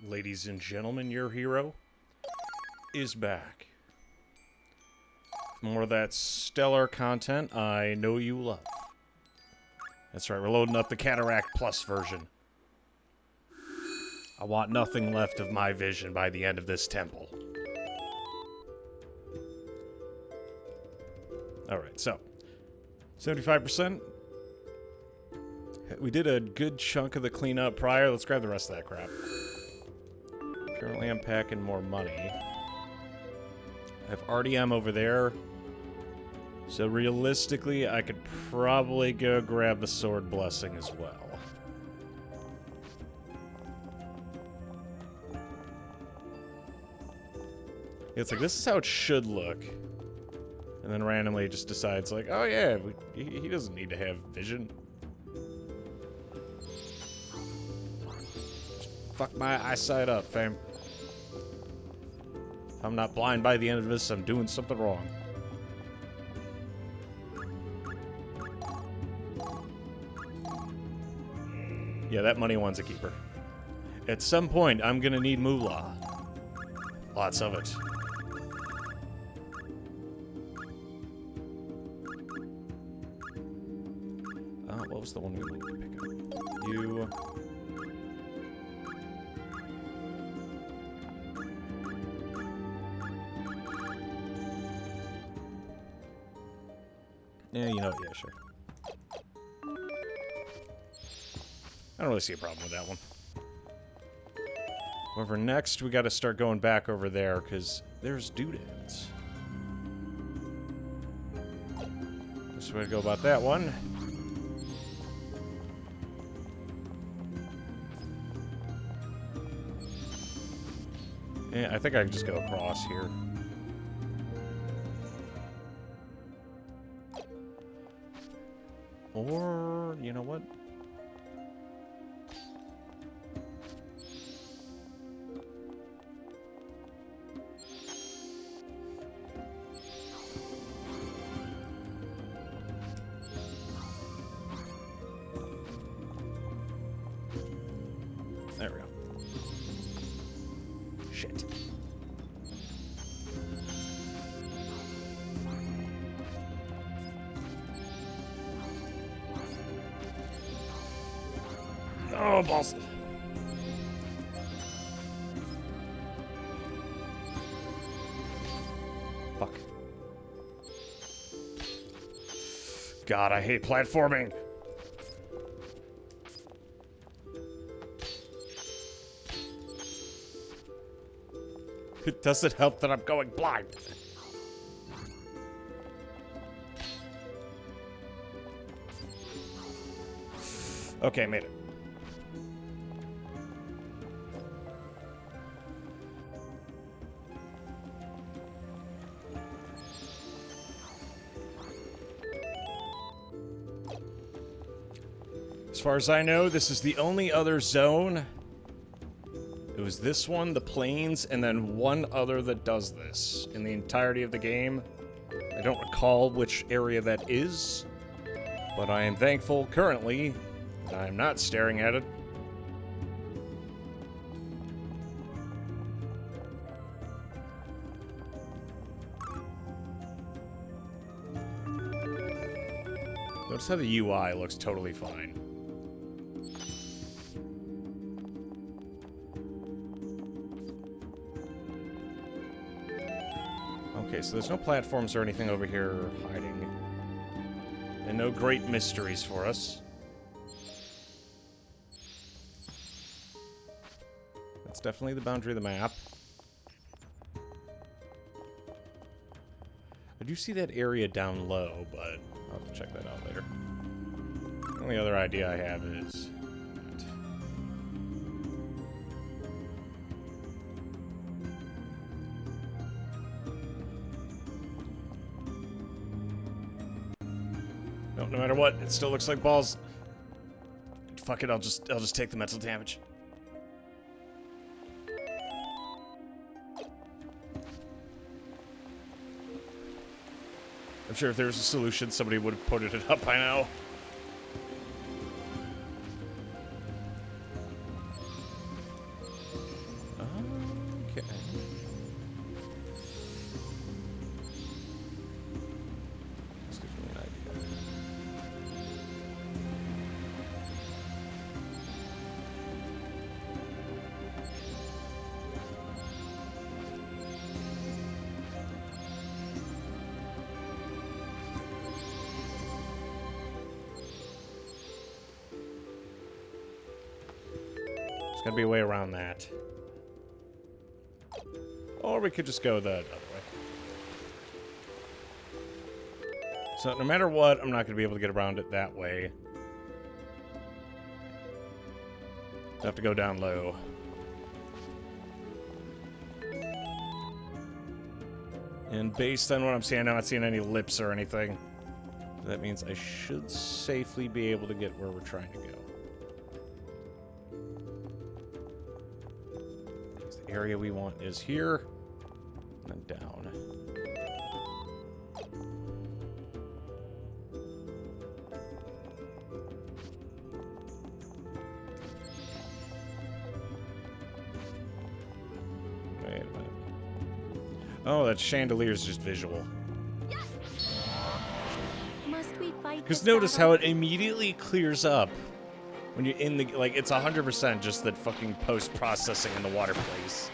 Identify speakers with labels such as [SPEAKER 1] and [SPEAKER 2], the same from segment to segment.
[SPEAKER 1] Ladies and gentlemen, your hero is back. More of that stellar content I know you love. That's right, we're loading up the Cataract Plus version. I want nothing left of my vision by the end of this temple. Alright, so 75%. We did a good chunk of the cleanup prior. Let's grab the rest of that crap. Currently I'm packing more money. I have RDM over there. So realistically, I could probably go grab the Sword Blessing as well. It's like, this is how it should look. And then randomly it just decides, like, oh yeah, he doesn't need to have vision. Just fuck my eyesight up, fam. If I'm not blind by the end of this, I'm doing something wrong. Yeah, that money one's a keeper. At some point, I'm gonna need moolah. Lots of it. What was the one we wanted to pick up? You... Yeah, you know what? Yeah, sure. I don't really see a problem with that one. However, next we gotta start going back over there, because there's doodads. This way to go about that one. Yeah, I think I can just go across here. Or, you know what? There we go. Shit. Oh, balls. Fuck. God, I hate platforming. It doesn't help that I'm going blind. Okay, made it. As far as I know, this is the only other zone. It was this one, the plains, and then one other that does this in the entirety of the game. I don't recall which area that is, but I am thankful currently that I am not staring at it. Notice how the UI looks totally fine. Okay, so there's no platforms or anything over here hiding. And no great mysteries for us. That's definitely the boundary of the map. I do see that area down low, but I'll have to check that out later. The only other idea I have is... No matter what, it still looks like balls. Fuck it, I'll just take the mental damage. I'm sure if there was a solution, somebody would have put it up by now. Gotta be a way around that. Or we could just go the other way. So no matter what, I'm not gonna be able to get around it that way. I have to go down low. And based on what I'm seeing, I'm not seeing any lips or anything. That means I should safely be able to get where we're trying to go. The area we want is here. And down. Wait a minute. Oh, that chandelier is just visual. Because notice how it immediately clears up when you're in the, like, it's 100% just that fucking post-processing in the water place.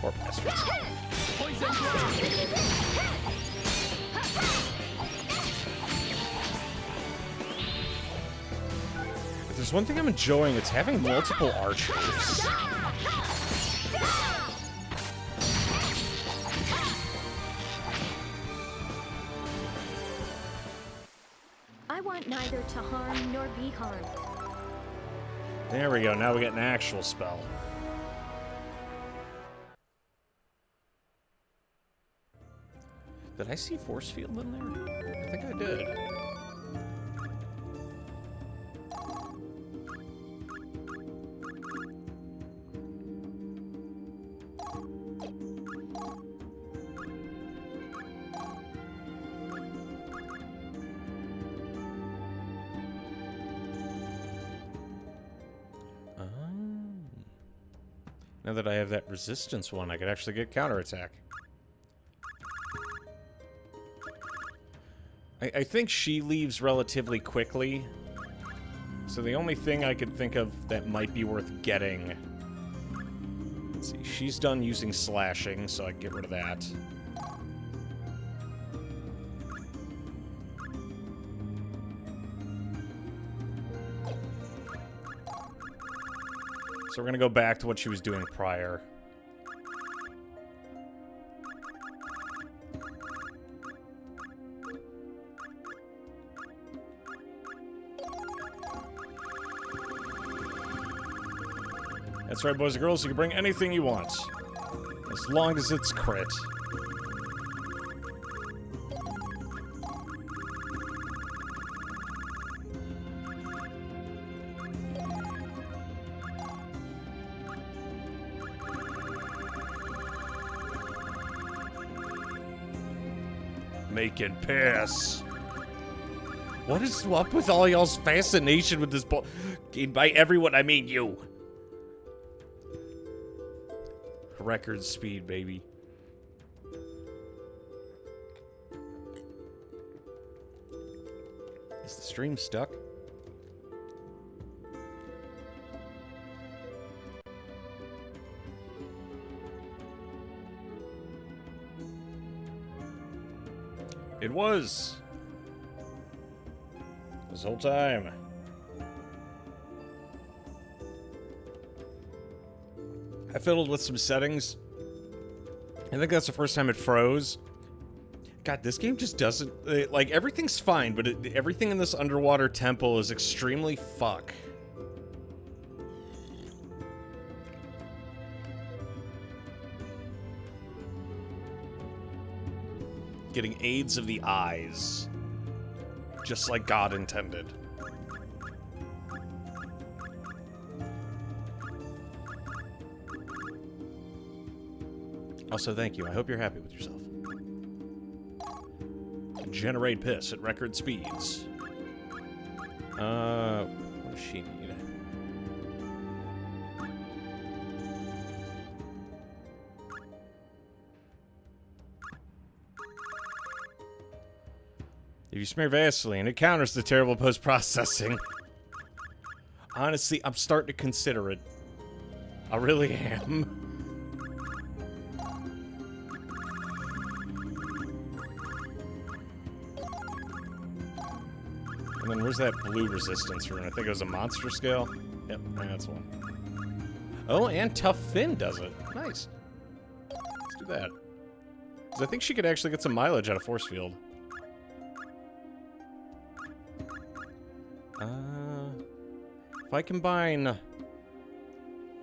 [SPEAKER 1] Poor bastards. If there's one thing I'm enjoying, it's having multiple archers.
[SPEAKER 2] Neither to harm nor be harmed.
[SPEAKER 1] There we go. Now we get an actual spell. Did I see force field in there? I think I did. Now that I have that resistance one, I could actually get counterattack. I think she leaves relatively quickly. So the only thing I could think of that might be worth getting... Let's see, she's done using slashing, so I can get rid of that. So we're gonna go back to what she was doing prior. That's right, boys and girls, you can bring anything you want. As long as it's crit. Making pass. What is up with all y'all's fascination with this ball? By everyone, I mean you. Record speed, baby. Is the stream stuck? It was. This whole time. I fiddled with some settings. I think that's the first time it froze. God, this game just doesn't... like, everything's fine, but everything in this underwater temple is extremely fuck. Getting aids of the eyes. Just like God intended. Also, thank you. I hope you're happy with yourself. Generate piss at record speeds. What does she need? If you smear Vaseline, it counters the terrible post-processing. Honestly, I'm starting to consider it. I really am. And then where's that blue resistance rune? I think it was a monster scale. Yep, that's one. Oh, and Tough Finn does it. Nice. Let's do that. 'Cause I think she could actually get some mileage out of Force Field. If I combine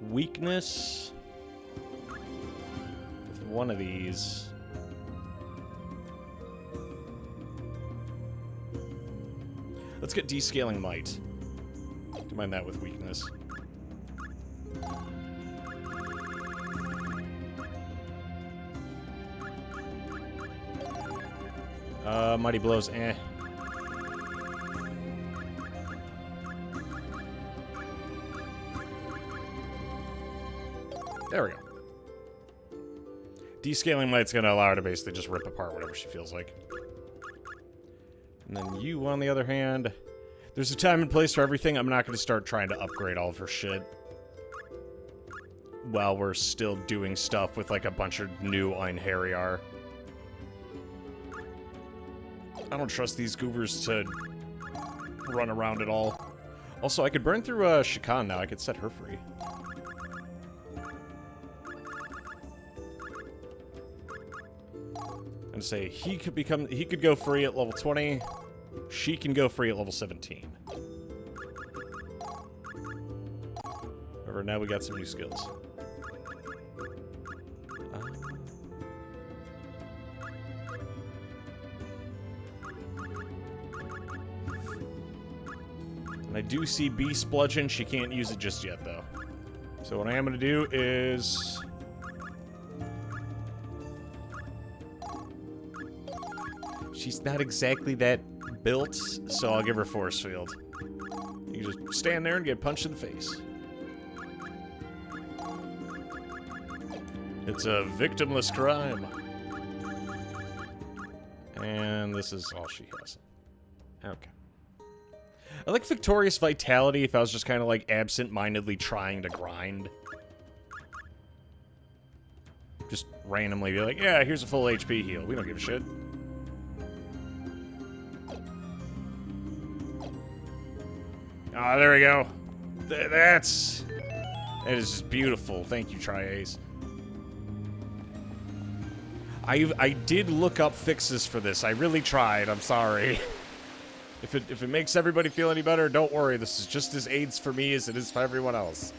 [SPEAKER 1] weakness with one of these... Let's get descaling might. Combine that with weakness. Mighty blows, eh. There we go. Descaling might's gonna allow her to basically just rip apart whatever she feels like. And then you, on the other hand, there's a time and place for everything. I'm not gonna start trying to upgrade all of her shit while we're still doing stuff with like a bunch of new Einherjar. I don't trust these goobers to run around at all. Also, I could burn through Shikan now. I could set her free. And say he could go free at level 20. She can go free at level 17. However, now we got some new skills. I do see Beast Bludgeon. She can't use it just yet, though. So what I am going to do is... She's not exactly that built, so I'll give her Force Field. You just stand there and get punched in the face. It's a victimless crime. And this is all she has. Okay. I like Victorious Vitality if I was just kind of like absent-mindedly trying to grind. Just randomly be like, yeah, here's a full HP heal. We don't give a shit. Ah, there we go. That is just beautiful. Thank you, Tri-Ace. I did look up fixes for this. I really tried. I'm sorry. If it makes everybody feel any better, don't worry. This is just as AIDS for me as it is for everyone else.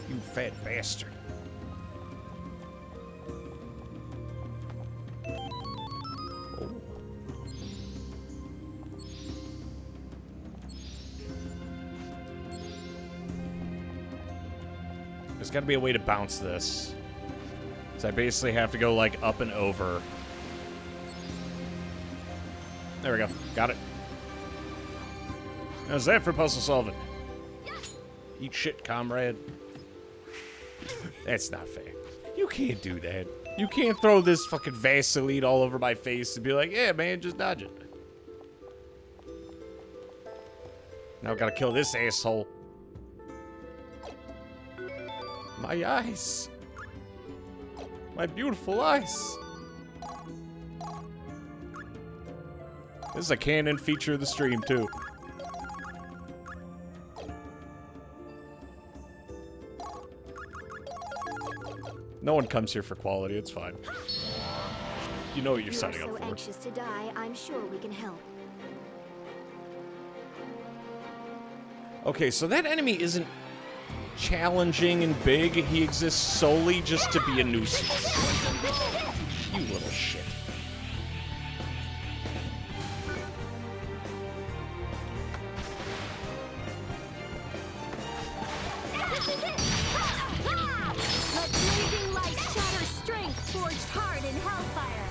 [SPEAKER 1] You fat bastard. Oh. There's got to be a way to bounce this. So I basically have to go, like, up and over. There we go. Got it. How's that for puzzle solving? Eat shit, comrade. That's not fair. You can't do that. You can't throw this fucking Vaseline all over my face and be like, yeah, man, just dodge it. Now I gotta kill this asshole. My eyes. My beautiful eyes. This is a canon feature of the stream, too. No one comes here for quality, it's fine. You know what you're signing up for.
[SPEAKER 2] If you're so anxious to die, I'm sure we can help.
[SPEAKER 1] Okay, so that enemy isn't challenging and big. He exists solely just to be a nuisance. You little shit.
[SPEAKER 2] This is it! Let blazing light shatter strength forged hard in hellfire.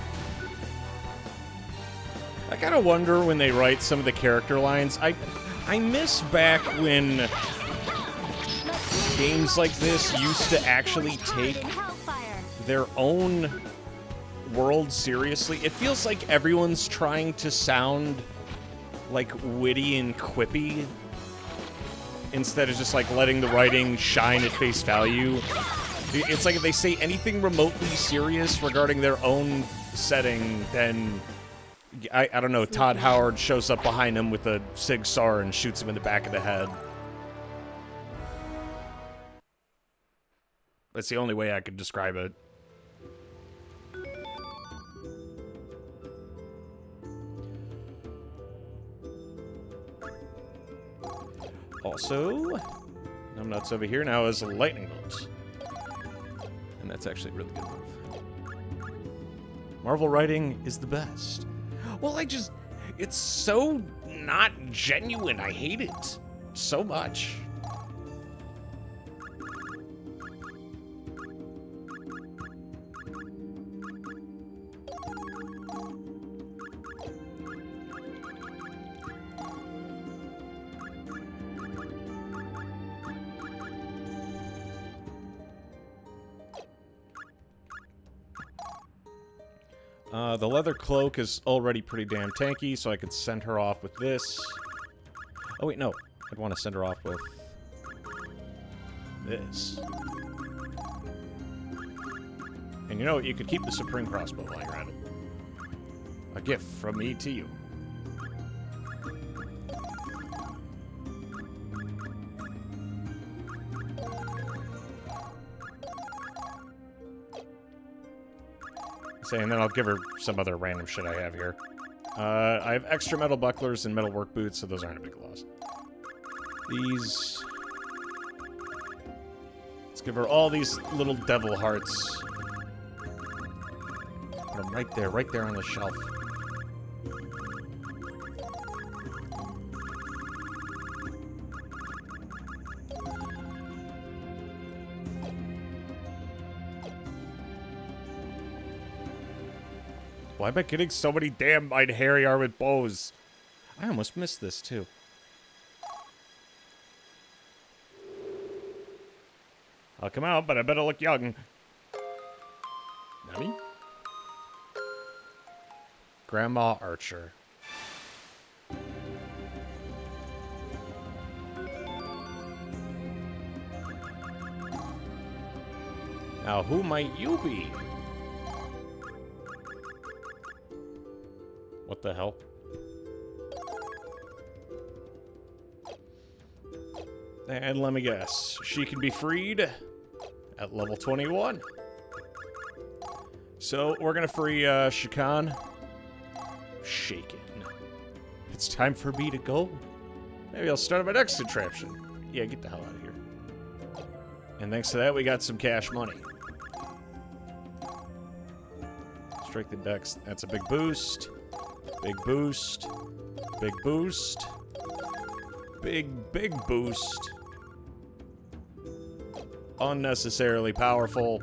[SPEAKER 1] I gotta wonder when they write some of the character lines. I miss back when games like this used to actually take their own world seriously. It feels like everyone's trying to sound like witty and quippy instead of just like letting the writing shine at face value. It's like if they say anything remotely serious regarding their own setting, then I don't know, Todd Howard shows up behind him with a Sig Sauer and shoots him in the back of the head. That's the only way I could describe it. Also, numbnuts over here now has lightning bolts. And that's actually a really good move. Marvel writing is the best. Well, it's so not genuine. I hate it so much. The leather cloak is already pretty damn tanky, so I could send her off with this. Oh, wait, no. I'd want to send her off with this. And you know what? You could keep the Supreme Crossbow while you're at it. A gift from me to you. And then I'll give her some other random shit I have here. I have extra metal bucklers and metal work boots, so those aren't a big loss. These... Let's give her all these little devil hearts. Put them right there on the shelf. Why am I getting so many damn Hairy Armored bows? I almost missed this, too. I'll come out, but I better look young. Nani? Grandma Archer. Now, who might you be? What the hell? And let me guess. She can be freed at level 21. So, we're gonna free, Shikan. Shaken. It's time for me to go. Maybe I'll start my next contraption. Yeah, get the hell out of here. And thanks to that, we got some cash money. Strike the dex. That's a big boost. Big boost. Big boost. Big boost. Unnecessarily powerful.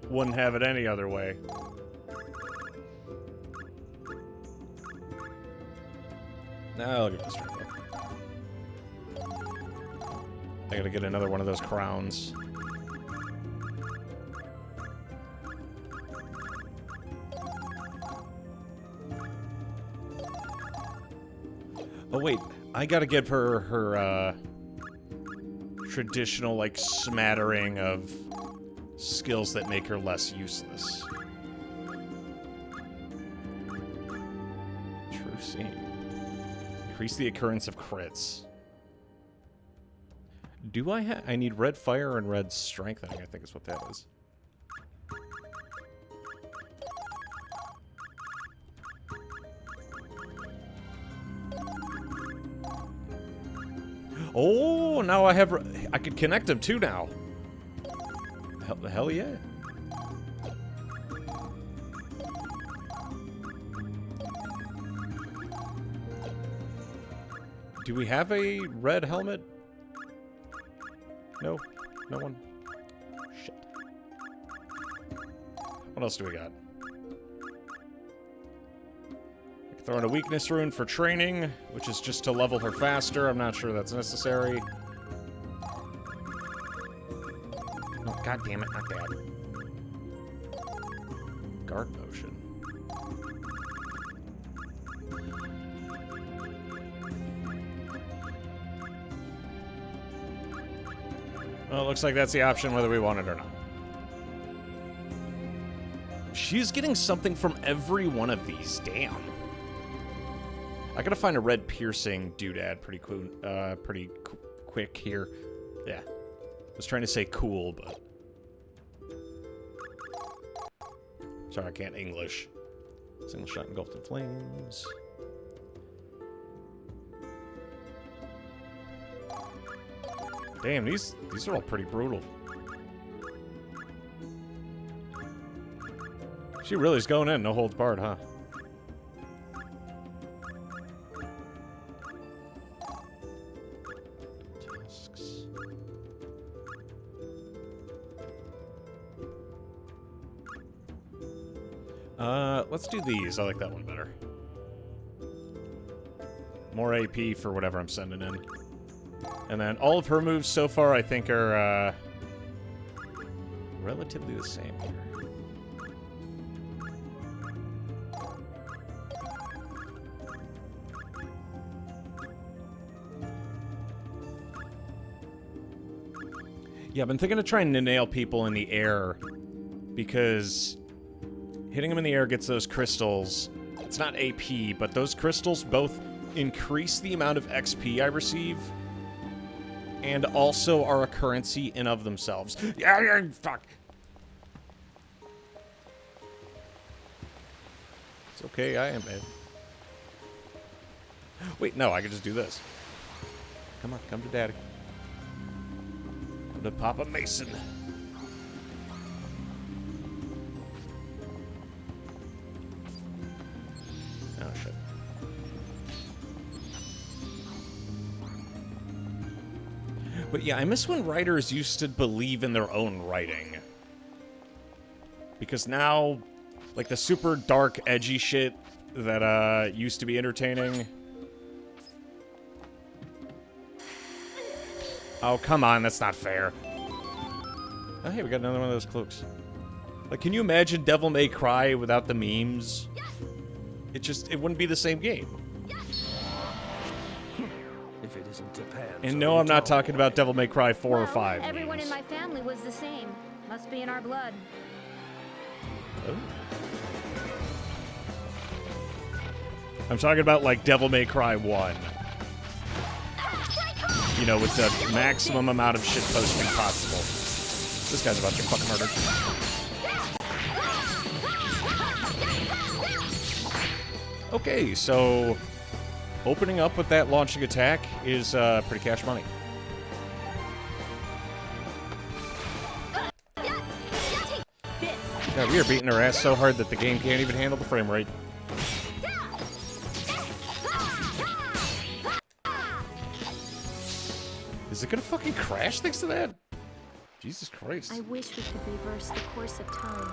[SPEAKER 1] Wouldn't have it any other way. Now I'll get this straight up. I gotta get another one of those crowns. Oh wait, I gotta give her traditional, like, smattering of skills that make her less useless. True seeing. Increase the occurrence of crits. Do I need red fire and red strengthening, I think is what that is. Oh, now I could connect them too now. Hell yeah. Do we have a red helmet? No? No one? Shit. What else do we got? Throw in a weakness rune for training, which is just to level her faster. I'm not sure that's necessary. Oh, god damn it, not that. Guard motion. Well, it looks like that's the option whether we want it or not. She's getting something from every one of these. Damn. I gotta find a red piercing doodad pretty quick here. Yeah. I was trying to say cool, but... Sorry, I can't English. Single shot engulfed in flames. Damn, these are all pretty brutal. She really is going in, no holds barred, huh? Tasks. Let's do these. I like that one better. More AP for whatever I'm sending in. And then all of her moves so far, I think, are relatively the same here. Yeah, I've been thinking of trying to nail people in the air because hitting them in the air gets those crystals. It's not AP, but those crystals both increase the amount of XP I receive and also are a currency in of themselves. Yeah, fuck. It's okay, I am dead. Wait, no, I can just do this. Come on, come to daddy. Come to Papa Mason. Oh, shit. But yeah, I miss when writers used to believe in their own writing. Because now, like the super dark, edgy shit that used to be entertaining. Oh, come on, that's not fair. Oh, hey, we got another one of those cloaks. Like, can you imagine Devil May Cry without the memes? It wouldn't be the same game.
[SPEAKER 3] If it isn't Japan.
[SPEAKER 1] And no, I'm not talking about Devil May Cry 4 or
[SPEAKER 2] Well,
[SPEAKER 1] 5
[SPEAKER 2] everyone
[SPEAKER 1] memes.
[SPEAKER 2] in my family was the same. Must be in our blood.
[SPEAKER 1] Oh. I'm talking about, like, Devil May Cry 1. You know, with the maximum amount of shit posting possible. This guy's about to get fucking murdered. Okay, so opening up with that launching attack is pretty cash money. God, we are beating her ass so hard that the game can't even handle the frame rate. Is it gonna fucking crash thanks to that? Jesus Christ.
[SPEAKER 2] I wish we could reverse the course of time.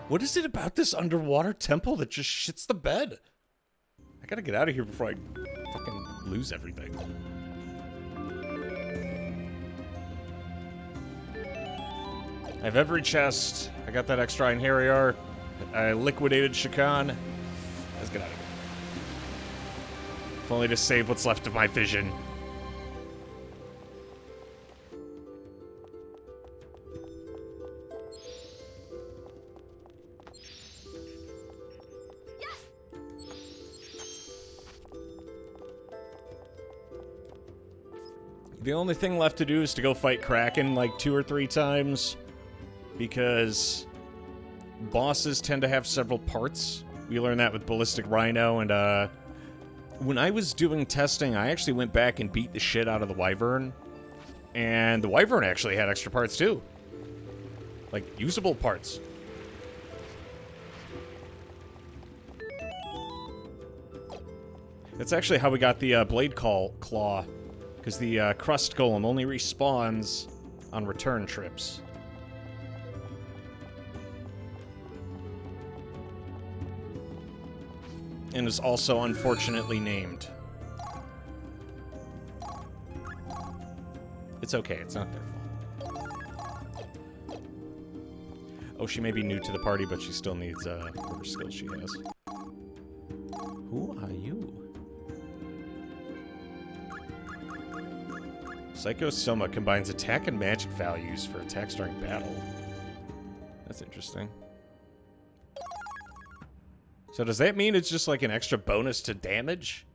[SPEAKER 1] What is it about this underwater temple that just shits the bed? I gotta get out of here before I fucking lose everything. I have every chest. I got that extra in Harrier. I liquidated Shakan. Let's get out of here. If only to save what's left of my vision. The only thing left to do is to go fight Kraken like 2 or 3 times, because bosses tend to have several parts. We learned that with Ballistic Rhino, and when I was doing testing, I actually went back and beat the shit out of the Wyvern, and the Wyvern actually had extra parts too. Like, usable parts. That's actually how we got the Blade Claw. Because the Crust Golem only respawns on return trips. And is also unfortunately named. It's okay, it's not their fault. Oh, she may be new to the party, but she still needs whatever skills she has. Who are you? Psycho Soma combines attack and magic values for attacks during battle. That's interesting. So does that mean it's just like an extra bonus to damage?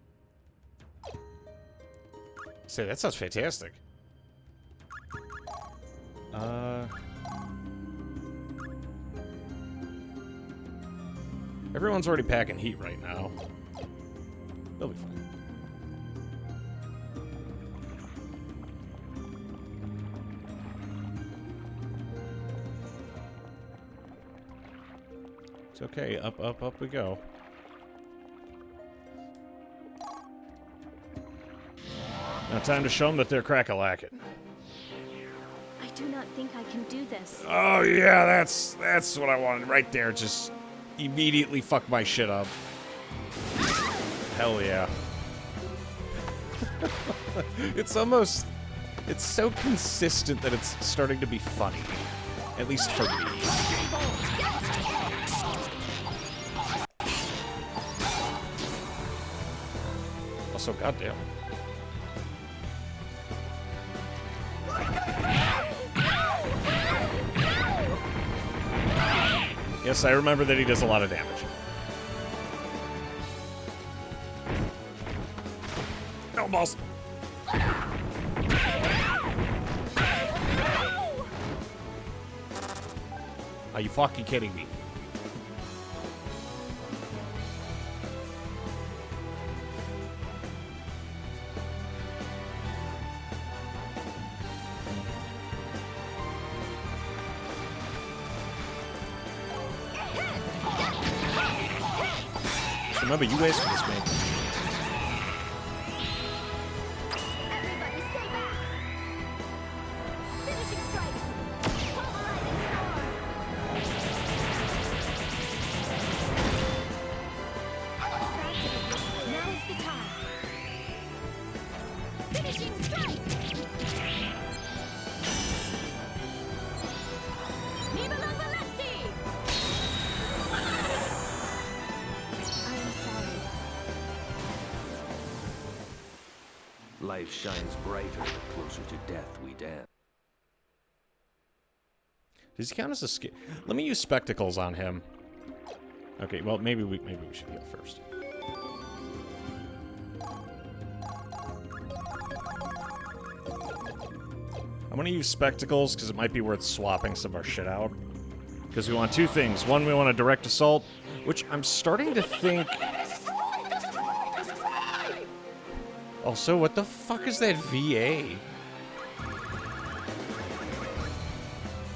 [SPEAKER 1] Say, that sounds fantastic. Everyone's already packing heat right now. They'll be fine. It's okay. Up, up, up we go. Now time to show them that they're crack-a-lackin'.
[SPEAKER 2] I do not think I can do this.
[SPEAKER 1] Oh yeah, that's what I wanted right there. Just immediately fuck my shit up. Hell yeah. It's so consistent that it's starting to be funny. At least for me. Also, goddamn. Yes, I remember that he does a lot of damage. No balls. Are you fucking kidding me? Remember, you asked for this, man.
[SPEAKER 2] Everybody stay back. Finishing strike. Pulverizing storm. Now is the time. Finishing strike. Viva la Valesti! I am sorry.
[SPEAKER 3] Life shines brighter the closer to death we dance.
[SPEAKER 1] Does he count as a skill? Let me use spectacles on him. Okay, well maybe we should heal first. I'm gonna use spectacles because it might be worth swapping some of our shit out. Because we want two things. One, we want a direct assault, which I'm starting to think. Also, what the fuck is that VA?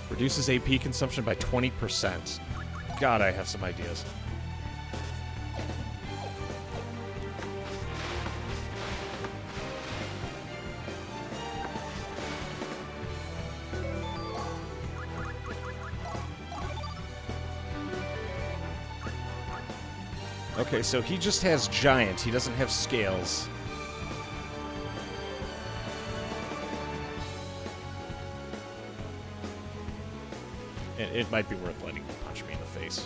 [SPEAKER 1] Reduces AP consumption by 20%. God, I have some ideas. Okay, so he just has giant. He doesn't have scales. It might be worth letting him punch me in the face.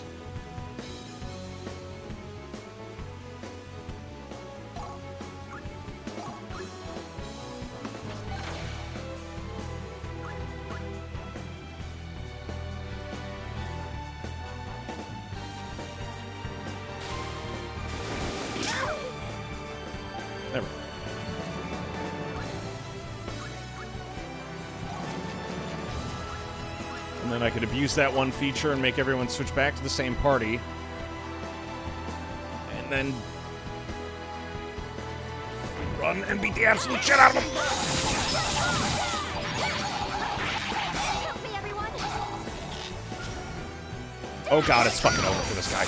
[SPEAKER 1] There we go. And then I could abuse that one feature and make everyone switch back to the same party. And then run and beat the absolute shit out of them.
[SPEAKER 2] Help me, everyone.
[SPEAKER 1] Oh god, it's fucking over for this guy.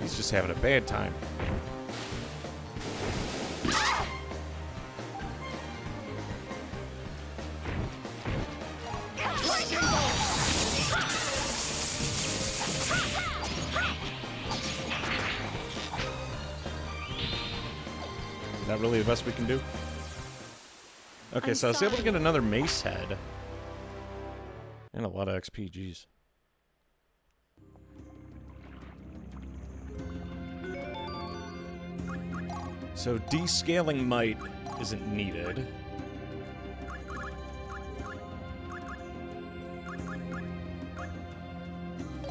[SPEAKER 1] He's just having a bad time. Is that really the best we can do? Okay, so I was able to get another mace head. And a lot of XP, geez. So descaling might isn't needed.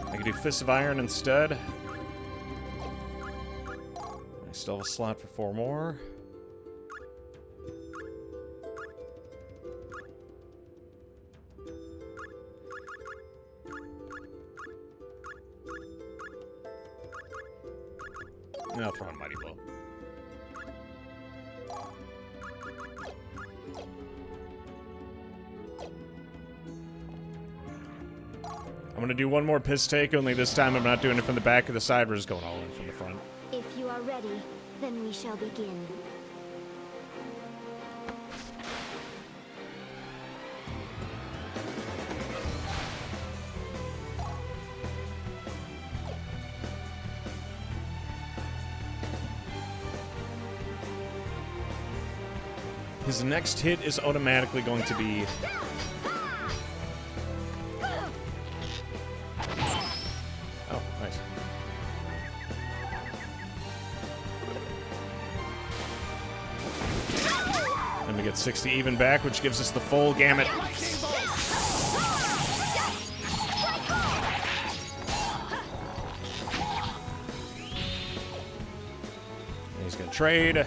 [SPEAKER 1] I can do Fist of Iron instead. I still have a slot for 4 more. And I'll throw in Mighty Blow. I'm gonna do one more piss take, only this time I'm not doing it from the back of the side, we're just going all in from the front.
[SPEAKER 2] If you are ready, then we shall begin.
[SPEAKER 1] His next hit is automatically going to be... Oh, nice. Then we get 60 even back, which gives us the full gamut. And he's gonna trade.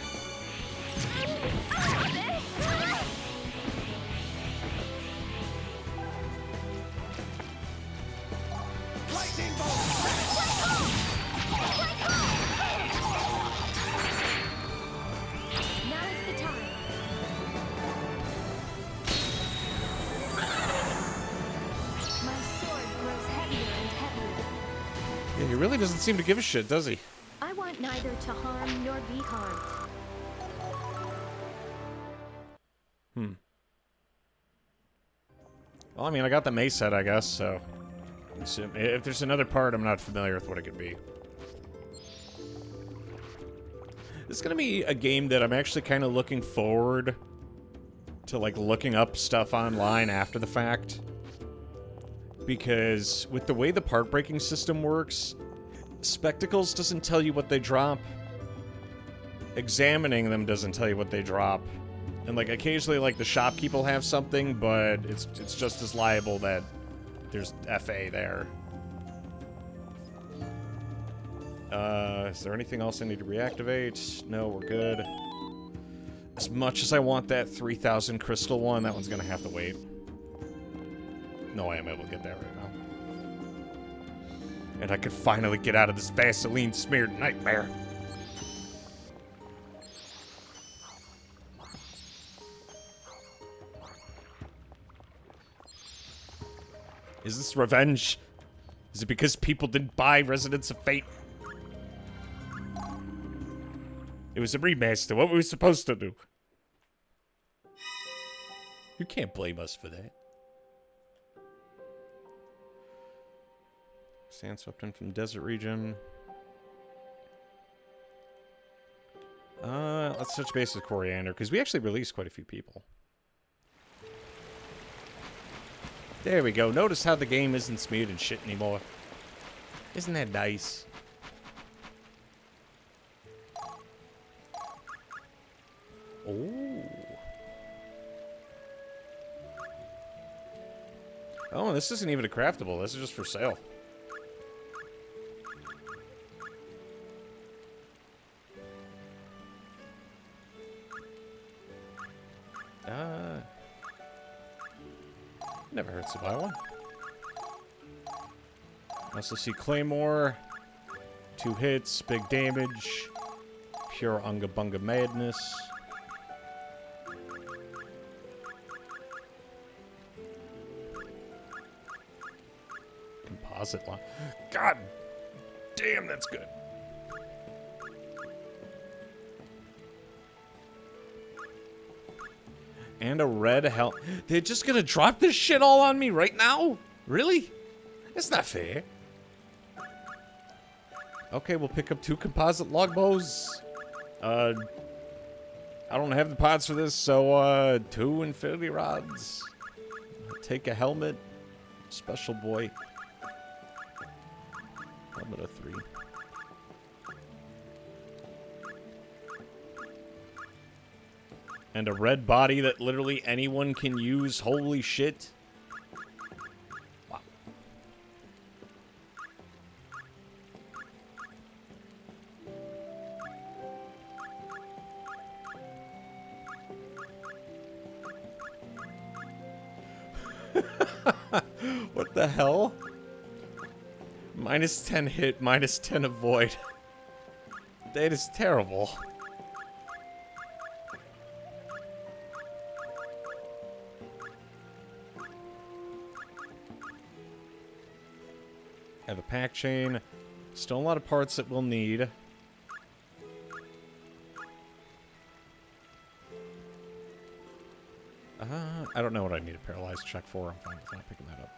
[SPEAKER 1] Yeah, he really doesn't seem to give a shit, does he?
[SPEAKER 2] I want neither to harm nor be harmed.
[SPEAKER 1] Well, I mean, I got the mace set, I guess, so... If there's another part, I'm not familiar with what it could be. This is gonna be a game that I'm actually kind of looking forward to, like, looking up stuff online after the fact. Because with the way the part breaking system works, Spectacles doesn't tell you what they drop. Examining them doesn't tell you what they drop. And, like, occasionally, like, the shopkeep will have something, but it's just as liable that there's FA there. Is there anything else I need to reactivate? No, we're good. As much as I want that 3,000 crystal one, that one's gonna have to wait. No way I'm able to get that right now. And I could finally get out of this Vaseline-smeared nightmare. Is this revenge? Is it because people didn't buy Residents of Fate? It was a remaster. What were we supposed to do? You can't blame us for that. Sand swept in from the desert region. Let's touch base with Coriander, because we actually released quite a few people. There we go. Notice how the game isn't smeared and shit anymore. Isn't that nice? Oh. Oh, this isn't even a craftable. This is just for sale. Never hurts to buy one. I also see Claymore. 2 hits, big damage. Pure Unga Bunga madness. Composite line. God damn, that's good. And a red hell. They're just gonna drop this shit all on me right now? Really? That's not fair. Okay, we'll pick up 2 composite longbows. I don't have the pots for this, so 2 infinity rods. Take a helmet. Special boy. Helmet of 3. And a red body that literally anyone can use. Holy shit. Wow. What the hell? Minus 10 hit, minus 10 avoid. That is terrible. Have a pack chain. Still a lot of parts that we'll need. I don't know what I need a paralyzed check for. I'm fine with not picking that up.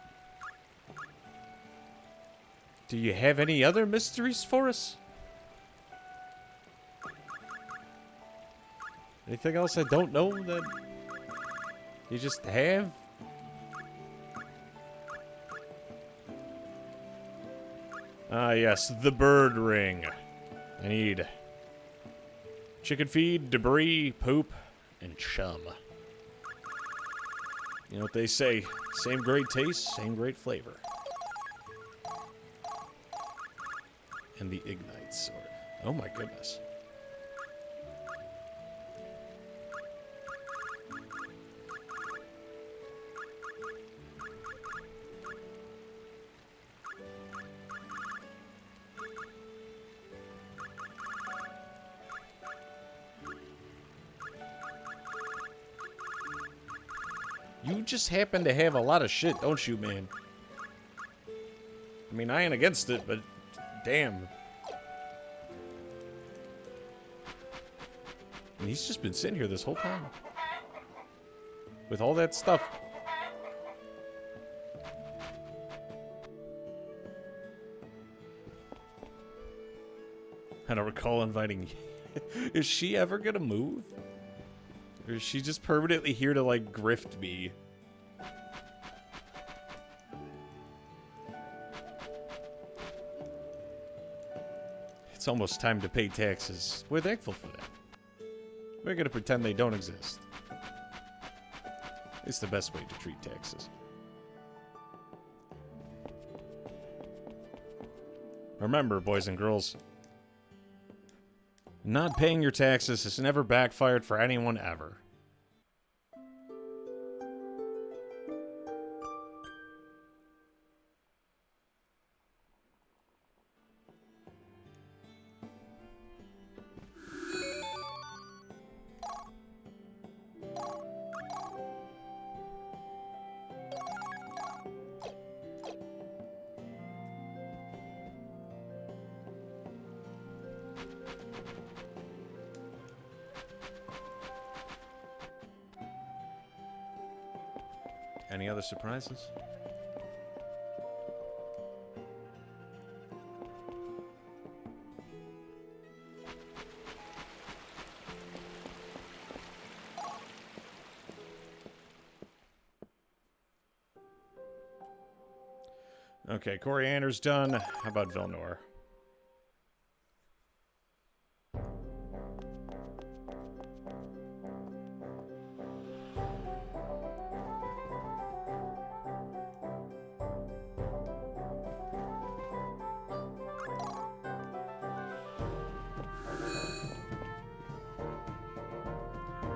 [SPEAKER 1] Do you have any other mysteries for us? Anything else I don't know that you just have? Ah, yes, the bird ring. I need chicken feed, debris, poop, and chum. You know what they say, same great taste, same great flavor. And the Ignite Sword. Oh my goodness. You just happen to have a lot of shit, don't you, man? I mean, I ain't against it, but damn. And he's just been sitting here this whole time. With all that stuff. I don't recall inviting you. Is she ever gonna move? Or is she just permanently here to, like, grift me? It's almost time to pay taxes. We're thankful for that. We're gonna pretend they don't exist. It's the best way to treat taxes. Remember, boys and girls, not paying your taxes has never backfired for anyone ever. Any other surprises? Okay, Coriander's done. How about Vilnor?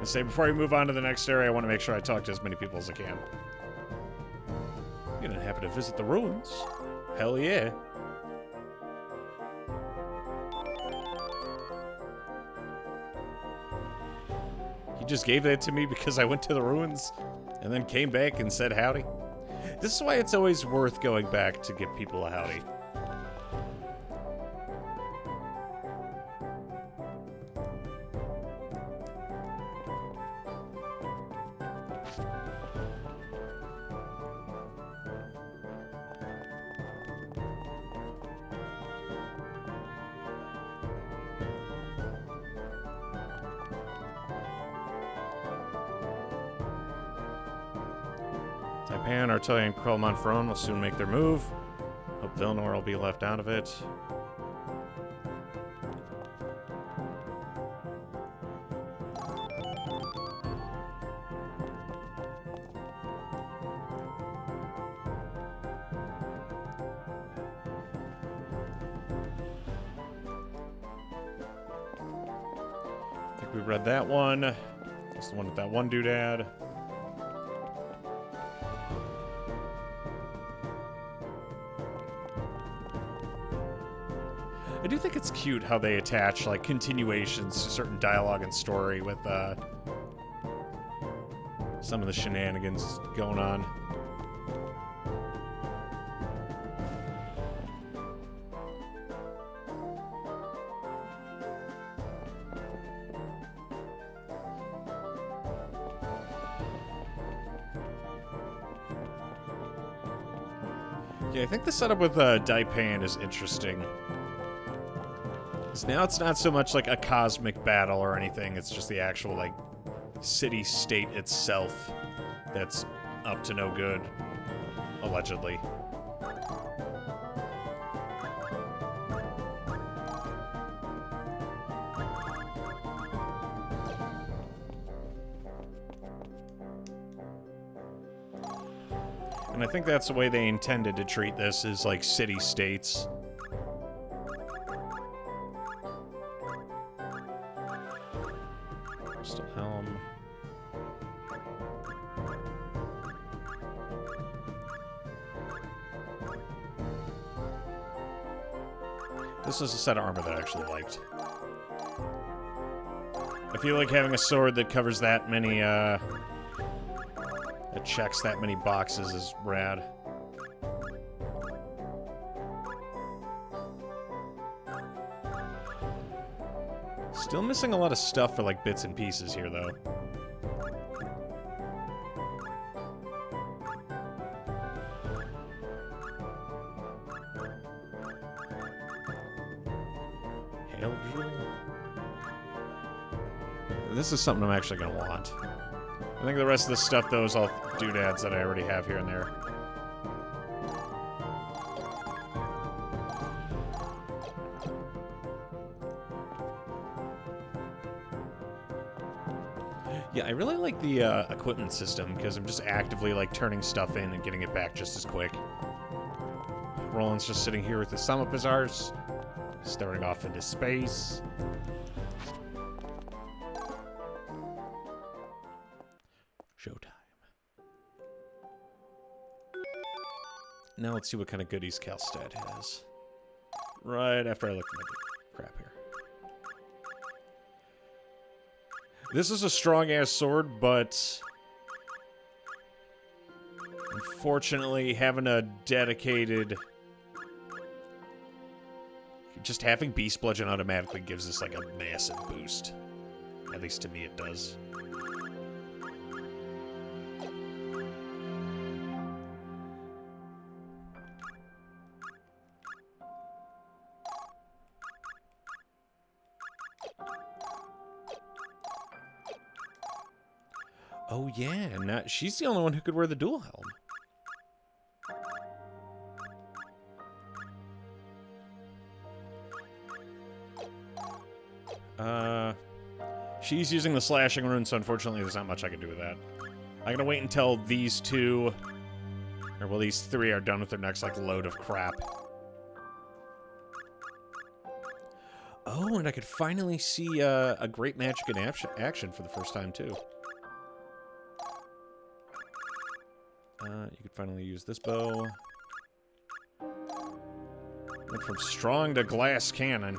[SPEAKER 1] Say before we move on to the next area, I want to make sure I talk to as many people as I can. You didn't happen to visit the ruins? Hell yeah. He just gave that to me because I went to the ruins and then came back and said howdy. This is why it's always worth going back to give people a howdy. Taipan, Artillery, and Krelmonfron will soon make their move. Hope Vilnor will be left out of it. We read that one. That's the one with that one doodad. I do think it's cute how they attach, like, continuations to certain dialogue and story with, some of the shenanigans going on. Yeah, I think the setup with Daipan is interesting. Now it's not so much like a cosmic battle or anything, it's just the actual, like, city-state itself that's up to no good, allegedly. And I think that's the way they intended to treat this, is like city-states. Crystal Helm. This is a set of armor that I actually liked. I feel like having a sword that covers that many, that checks that many boxes is rad. Still missing a lot of stuff for, like, bits and pieces here, though. Hail drill. This is something I'm actually gonna want. I think the rest of this stuff, though, is all doodads that I already have here and there. Yeah, I really like the equipment system, because I'm just actively, like, turning stuff in and getting it back just as quick. Roland's just sitting here with his thumb up his arse, staring off into space. Showtime. Now let's see what kind of goodies Calstad has. Right after I look for the crap here. This is a strong-ass sword, but unfortunately, having a dedicated... Just having Beast Bludgeon automatically gives us, like, a massive boost. At least to me it does. Oh yeah, now she's the only one who could wear the dual helm. She's using the slashing rune, so unfortunately there's not much I can do with that. I'm gonna wait until these two, or well, these three are done with their next, like, load of crap. Oh, and I could finally see a great magic in action for the first time, too. You could finally use this bow. Went from strong to glass cannon.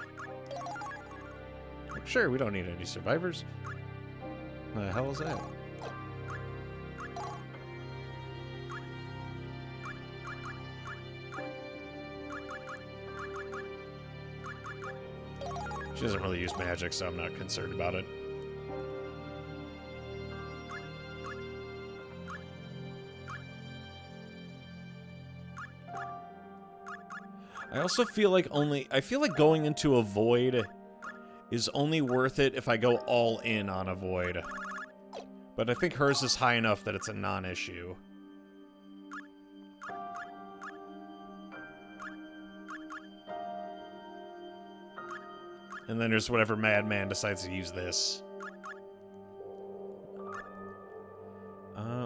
[SPEAKER 1] Sure, we don't need any survivors. What the hell is that? She doesn't really use magic, so I'm not concerned about it. I also feel like going into a void is only worth it if I go all in on a void. But I think hers is high enough that it's a non-issue. And then there's whatever madman decides to use this.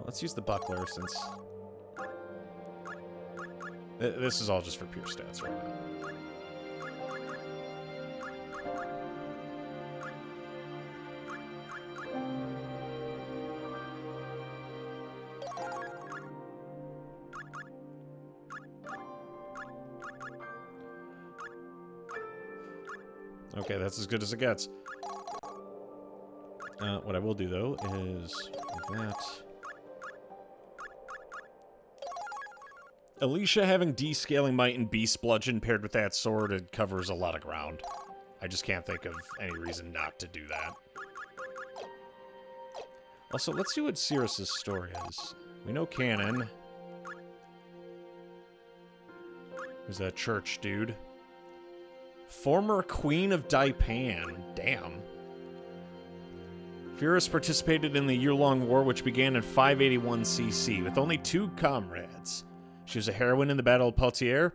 [SPEAKER 1] Let's use the buckler since... This is all just for pure stats right now. Okay, that's as good as it gets. What I will do, though, is that. Alicia having D-scaling might and beast bludgeon paired with that sword, it covers a lot of ground. I just can't think of any reason not to do that. Also, let's see what Cirrus's story is. We know Canon. Who's that church dude? Former Queen of Daipan. Damn. Cirrus participated in the year-long war which began in 581 CC with only 2 comrades. She was a heroine in the Battle of Poitiers,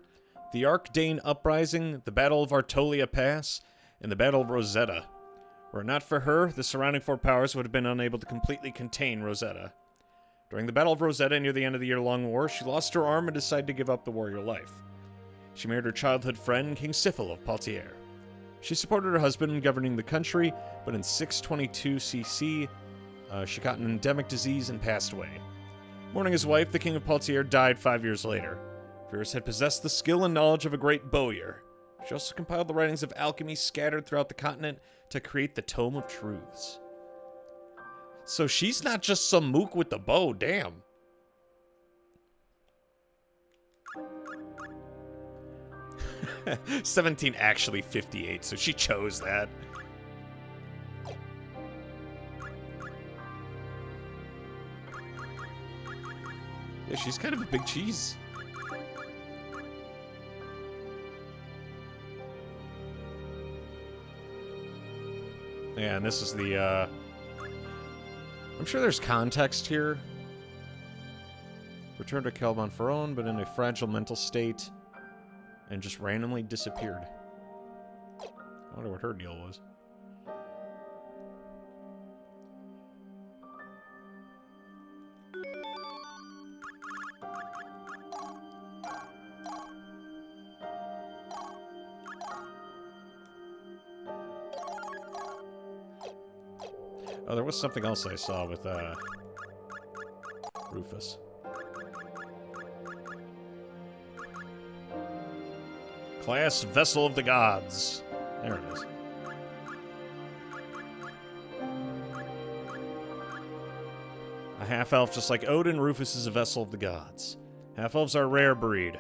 [SPEAKER 1] the Archdane Uprising, the Battle of Artolia Pass, and the Battle of Rosetta. Were it not for her, the surrounding 4 powers would have been unable to completely contain Rosetta. During the Battle of Rosetta near the end of the year-long war, she lost her arm and decided to give up the warrior life. She married her childhood friend, King Sifil of Poitiers. She supported her husband in governing the country, but in 622 CC, she caught an endemic disease and passed away. Mourning his wife, the King of Poitiers died 5 years later. Cirrus had possessed the skill and knowledge of a great bowyer. She also compiled the writings of alchemy scattered throughout the continent to create the Tome of Truths. So she's not just some mook with the bow, damn. (17) actually 58, so she chose that. Yeah, she's kind of a big cheese. Yeah, and this is the, I'm sure there's context here. Returned to Kelbon but in a fragile mental state. And just randomly disappeared. I wonder what her deal was. Oh, there was something else I saw with, Rufus. Class Vessel of the Gods. There it is. A half-elf just like Odin, Rufus is a vessel of the gods. Half-elves are a rare breed.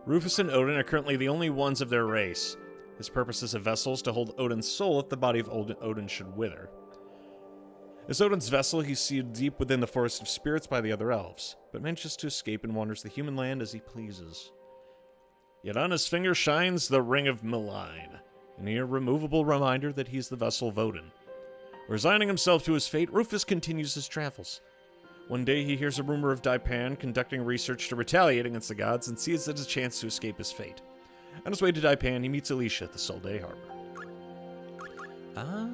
[SPEAKER 1] Rufus and Odin are currently the only ones of their race. His purpose as a vessel is to hold Odin's soul if the body of Odin should wither. As Odin's vessel, he's sealed deep within the forest of spirits by the other elves, but manages to escape and wanders the human land as he pleases. Yet on his finger shines the Ring of Malign, an irremovable reminder that he's the vessel of Odin. Resigning himself to his fate, Rufus continues his travels. One day he hears a rumor of Daipan conducting research to retaliate against the gods and sees it as a chance to escape his fate. On his way to Daipan, he meets Alicia at the Solday Harbor. Ah.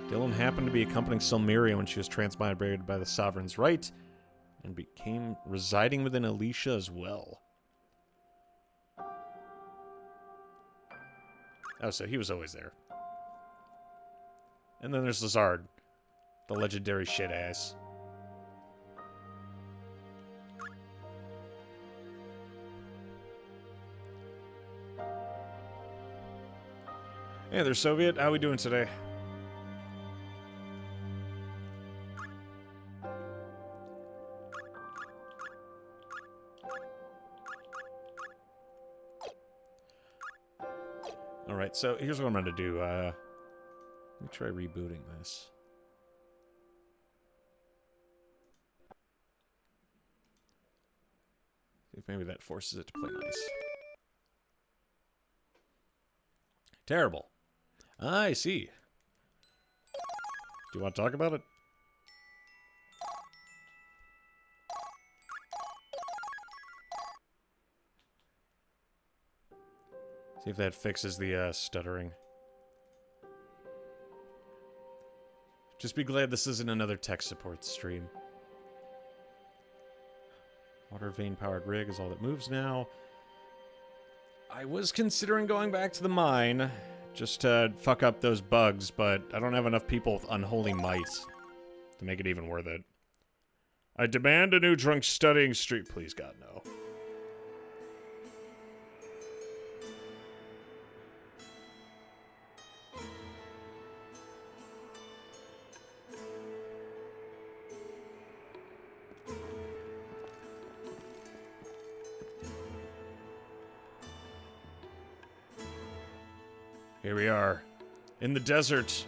[SPEAKER 1] Dylan happened to be accompanying Silmeria when she was transmigrated by the Sovereign's right, and became residing within Alicia as well. Oh, so he was always there. And then there's Lazard, the legendary shit-ass. Hey there, Soviet. How we doing today? Alright, so here's what I'm going to do. Let me try rebooting this. See if maybe that forces it to play nice. Terrible. I see. Do you want to talk about it? See if that fixes the stuttering. Just be glad this isn't another tech support stream. Water vein powered rig is all that moves now. I was considering going back to the mine just to fuck up those bugs, but I don't have enough people with unholy might to make it even worth it. I demand a new drunk studying street. Please, God, no. Here we are, in the desert.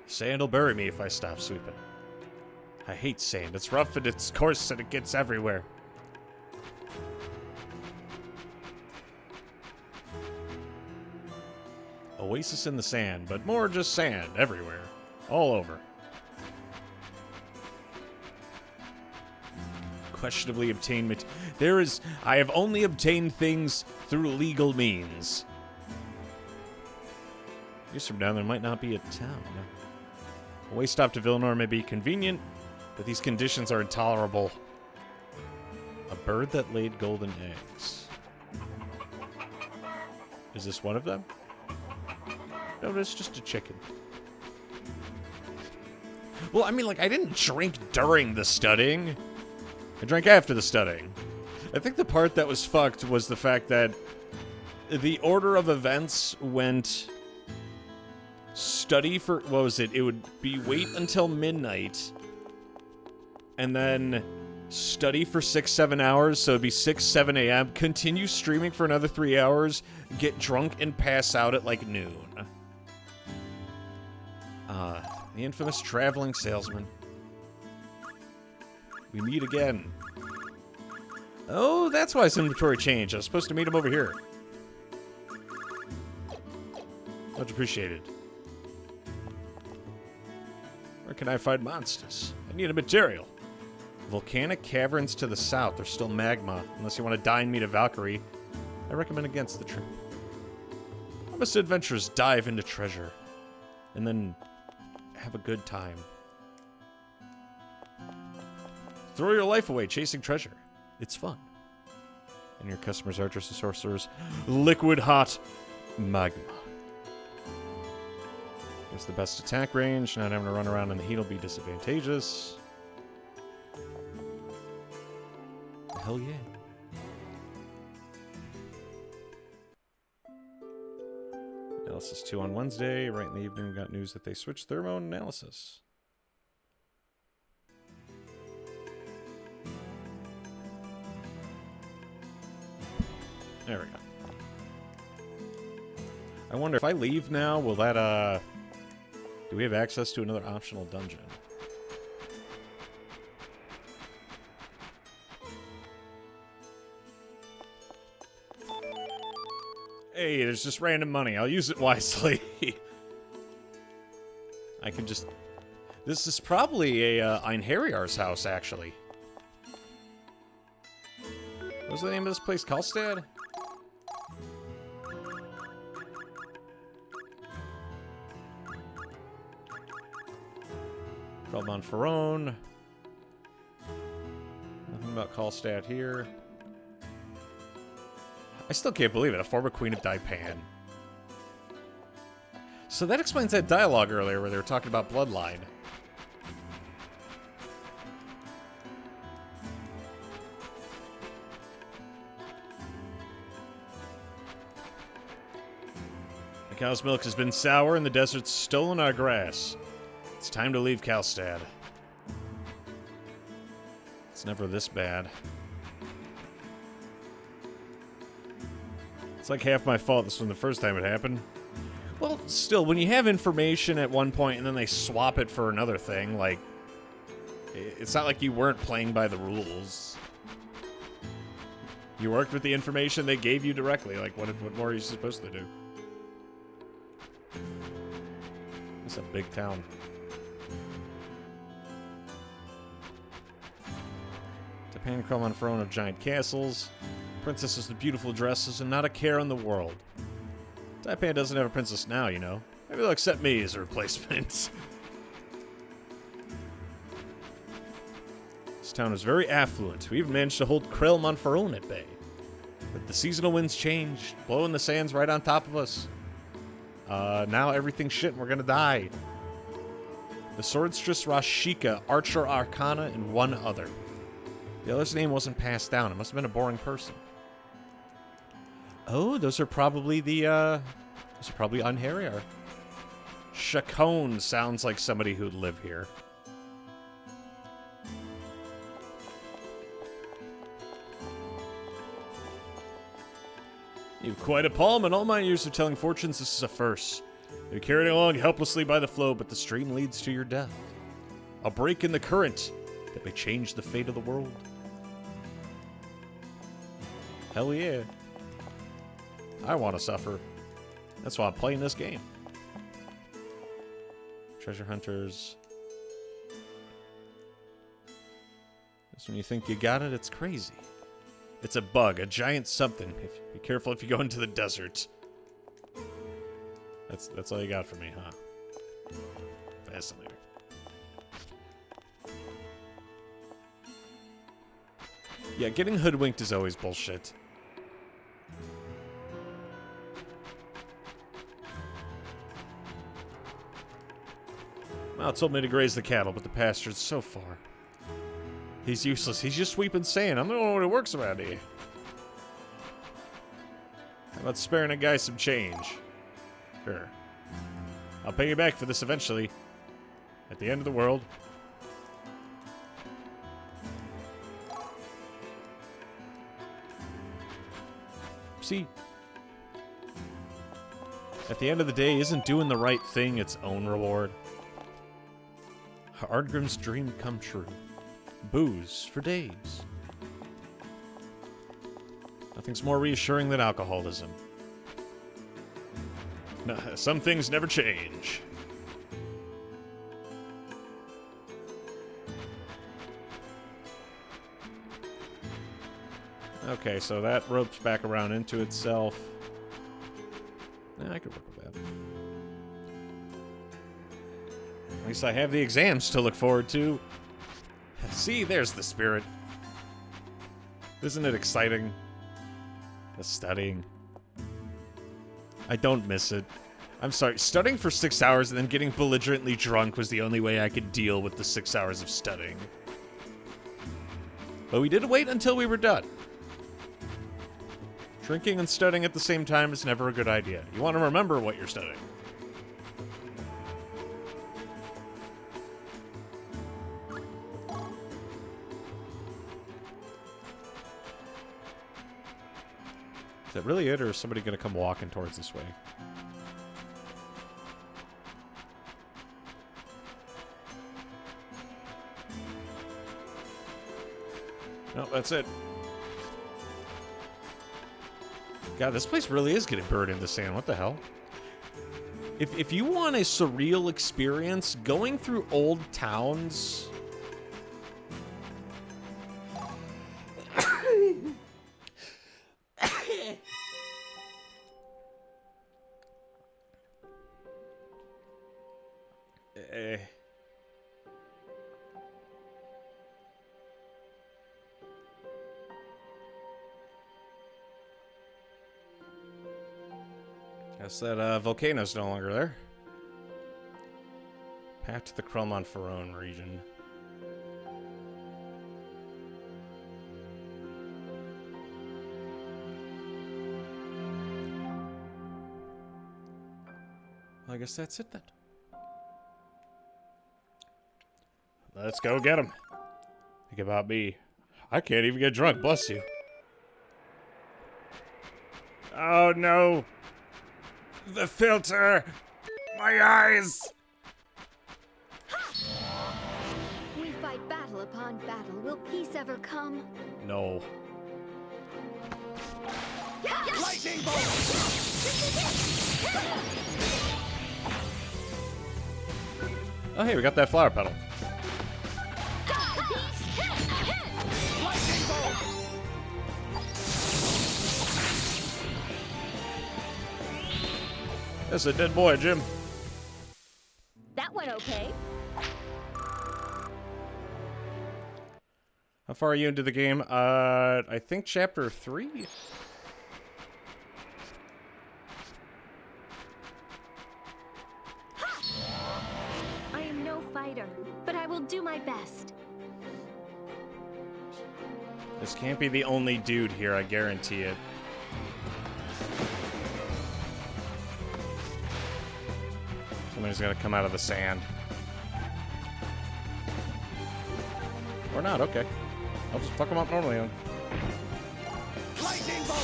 [SPEAKER 1] Sand will bury me if I stop sweeping. I hate sand. It's rough and it's coarse and it gets everywhere. Oasis in the sand, but more just sand everywhere. All over. Questionably obtained I have only obtained things through legal means. Years from now, there might not be a town. A way stop to Villanor may be convenient, but these conditions are intolerable. A bird that laid golden eggs. Is this one of them? No, it's just a chicken. Well, I mean, like, I didn't drink during the studying. I drank after the studying. I think the part that was fucked was the fact that the order of events went study for, what was it? It would be wait until midnight and then study for 6-7 hours. So it'd be 6-7 a.m. Continue streaming for another 3 hours. Get drunk and pass out at like noon. The infamous traveling salesman. We meet again. Oh, that's why his inventory changed. I was supposed to meet him over here. Much appreciated. Where can I find monsters? I need a material. Volcanic caverns to the south. There's still magma. Unless you want to dine me to Valkyrie, I recommend against the trip. How must adventurers dive into treasure and then have a good time? Throw your life away chasing treasure. It's fun. And your customers are just the sorcerer's liquid hot magma. Gives the best attack range. Not having to run around in the heat will be disadvantageous. Hell yeah. Analysis 2 on Wednesday. Right in the evening, we got news that they switched thermo analysis. There we go. I wonder if I leave now, will that, do we have access to another optional dungeon? Hey, there's just random money. I'll use it wisely. I can just... This is probably a Einherjar's house, actually. What's the name of this place? Karlstad? On Ferone. Nothing about Karlstad here. I still can't believe it. A former queen of Daipan. So that explains that dialogue earlier where they were talking about bloodline. The cow's milk has been sour and the desert's stolen our grass. It's time to leave Karlstad. It's never this bad. It's like half my fault this was the first time it happened. Well, still, when you have information at one point and then they swap it for another thing, like, it's not like you weren't playing by the rules. You worked with the information they gave you directly. Like, what more are you supposed to do? It's a big town. Pancrum on throne of giant castles, princesses with beautiful dresses, and not a care in the world. Taipan doesn't have a princess now, you know. Maybe they'll accept me as a replacement. This town is very affluent. We even managed to hold Krell Monferone at bay. But the seasonal winds changed, blowing the sands right on top of us. Now everything's shit and we're gonna die. The Swordstress Rashika, Archer Arcana, and one other. The other's name wasn't passed down. It must have been a boring person. Oh, those are probably the, those are probably Unharrier. Chacon sounds like somebody who'd live here. You've quite a palm. In all my years of telling fortunes, this is a first. You're carried along helplessly by the flow, but the stream leads to your death. A break in the current that may change the fate of the world. Hell yeah. I want to suffer. That's why I'm playing this game. Treasure hunters. Just when you think you got it, it's crazy. It's a bug, a giant something. Be careful if you go into the desert. That's all you got for me, huh? Fascinating. Yeah, getting hoodwinked is always bullshit. Mal told me to graze the cattle, but the pasture's so far. He's useless. He's just sweeping sand. I'm the only one who works around here. How about sparing a guy some change? Sure. I'll pay you back for this eventually. At the end of the world. See, at the end of the day, isn't doing the right thing its own reward? Ardgrim's dream come true. Booze for days. Nothing's more reassuring than alcoholism. No, some things never change. Okay, so that ropes back around into itself. Yeah, I could work with that. At least I have the exams to look forward to. See, there's the spirit. Isn't it exciting? The studying. I don't miss it. I'm sorry, studying for 6 hours and then getting belligerently drunk was the only way I could deal with the 6 hours of studying. But we did wait until we were done. Drinking and studying at the same time is never a good idea. You want to remember what you're studying. Is that really it, or is somebody going to come walking towards this way? No, that's it. God, this place really is getting buried in the sand. What the hell? If you want a surreal experience, going through old towns... Guess that volcano's no longer there. Path to the Krelmon-Ferrone region. Well, I guess that's it then. Let's go get him. Think about me. I can't even get drunk, bless you. Oh no! The filter! My eyes!
[SPEAKER 2] We fight battle upon battle. Will peace ever come?
[SPEAKER 1] No.
[SPEAKER 3] Lightning bolt!
[SPEAKER 1] Oh hey, we got that flower petal.
[SPEAKER 3] Lightning bolt!
[SPEAKER 1] That's a dead boy, Jim.
[SPEAKER 2] That went okay.
[SPEAKER 1] How far are you into the game? I think chapter 3?
[SPEAKER 2] I am no fighter.
[SPEAKER 1] This can't be the only dude here, I guarantee it. Somebody's gonna come out of the sand. Or not, okay. I'll just fuck him up normally.
[SPEAKER 3] Lightning bolt!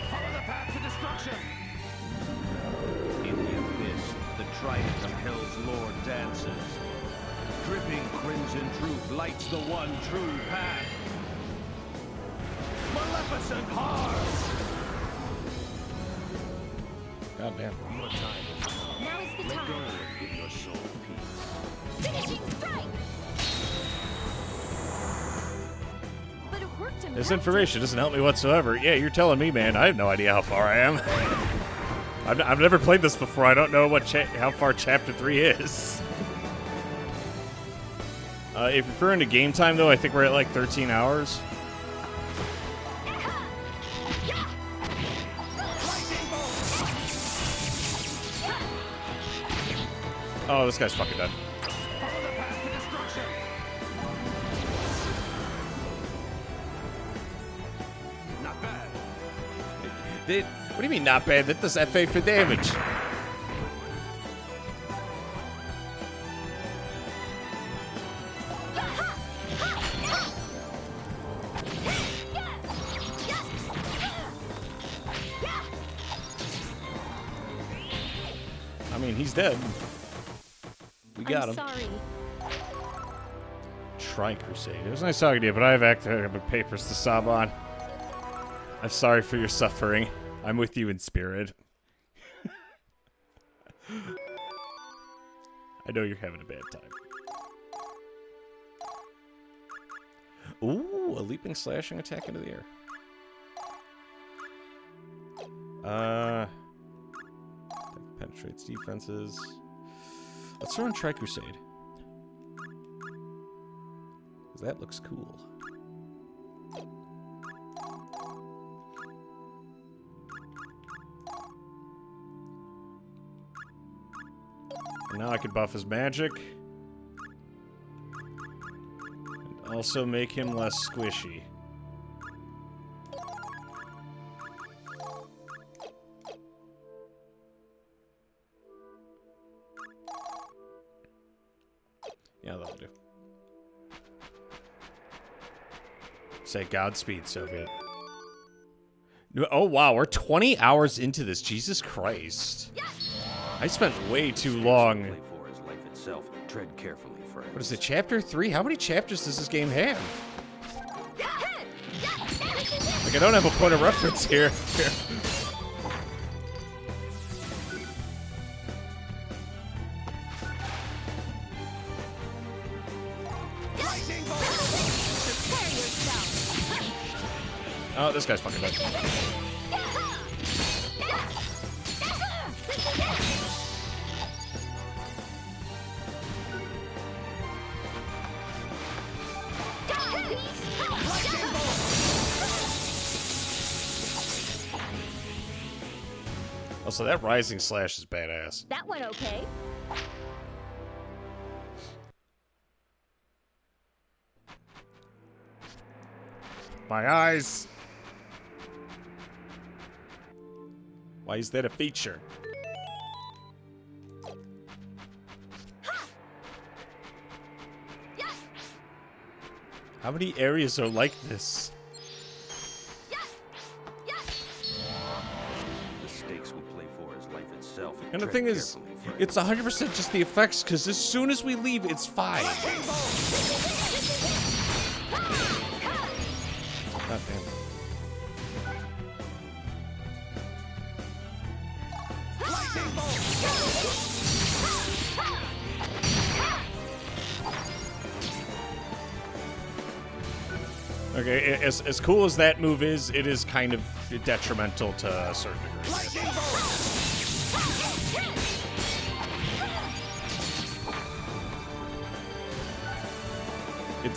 [SPEAKER 3] Follow the path to destruction! In the abyss, the trident of Hell's Lord dances. Dripping crimson truth lights the one true path. Maleficent heart!
[SPEAKER 1] God damn.
[SPEAKER 3] Your time is come.
[SPEAKER 2] Now is the
[SPEAKER 3] Let go
[SPEAKER 2] time.
[SPEAKER 3] and give your soul peace.
[SPEAKER 2] Finishing strike. But it worked.
[SPEAKER 1] This information doesn't help me whatsoever. Yeah, you're telling me, man. I have no idea how far I am. I've never played this before. I don't know what how far Chapter 3 is. If you're referring to game time, though, I think we're at like 13 hours. Oh, this guy's fucking done.
[SPEAKER 3] Follow the path to destruction! Not bad.
[SPEAKER 1] What do you mean not bad? That does FA for damage. I mean, he's dead. We got him.
[SPEAKER 2] Sorry.
[SPEAKER 1] Tri-Crusade. It was nice talking to you, but I have academic papers to sob on. I'm sorry for your suffering. I'm with you in spirit. I know you're having a bad time. Ooh, a leaping slashing attack into the air. Penetrates defenses. Let's throw in Tri-Crusade. Because that looks cool. And now I could buff his magic. And also make him less squishy. Yeah, that'll do. Say Godspeed, Soviet. Oh, wow, we're 20 hours into this. Jesus Christ. I spent way too long.
[SPEAKER 3] Play for is life itself. Tread carefully, friends.
[SPEAKER 1] What is it, Chapter 3? How many chapters does this game have? Like, I don't have a point of reference here. Oh, this guy's fucking dead. Also, that rising slash is badass.
[SPEAKER 2] That went okay.
[SPEAKER 1] My eyes. Why is that a feature? How many areas are like this?
[SPEAKER 3] The stakes we play for is life itself.
[SPEAKER 1] And the
[SPEAKER 3] Tread
[SPEAKER 1] thing is,
[SPEAKER 3] carefully,
[SPEAKER 1] it's 100% just the effects, because as soon as we leave, it's fine. God damn. Okay, as cool as that move is, it is kind of detrimental to a certain degree.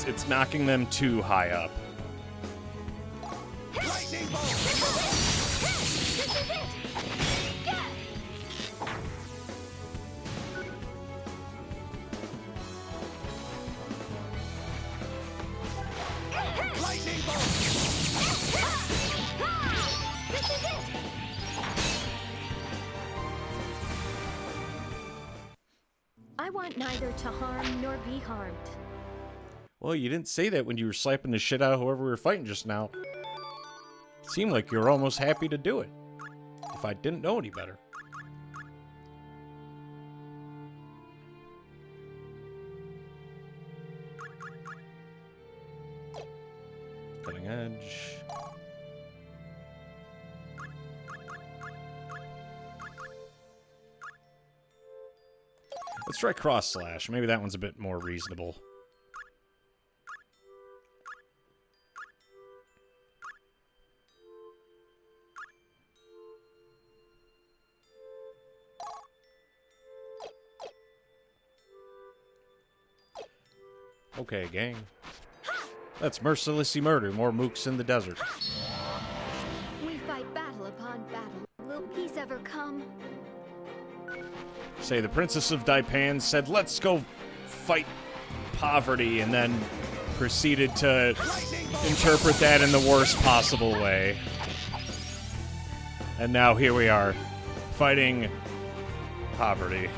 [SPEAKER 1] It's knocking them too high up.
[SPEAKER 3] Lightning bolt!
[SPEAKER 2] This is it! I want neither to harm nor be harmed.
[SPEAKER 1] Well, you didn't say that when you were slapping the shit out of whoever we were fighting just now. It seemed like you were almost happy to do it. If I didn't know any better. Cutting edge. Let's try cross slash. Maybe that one's a bit more reasonable. Okay, gang. Let's mercilessly murder more mooks in the desert.
[SPEAKER 2] We fight battle upon battle. Will peace ever come?
[SPEAKER 1] Say, the Princess of Daipan said, let's go fight poverty, and then proceeded to interpret that in the worst possible way. And now here we are, fighting poverty.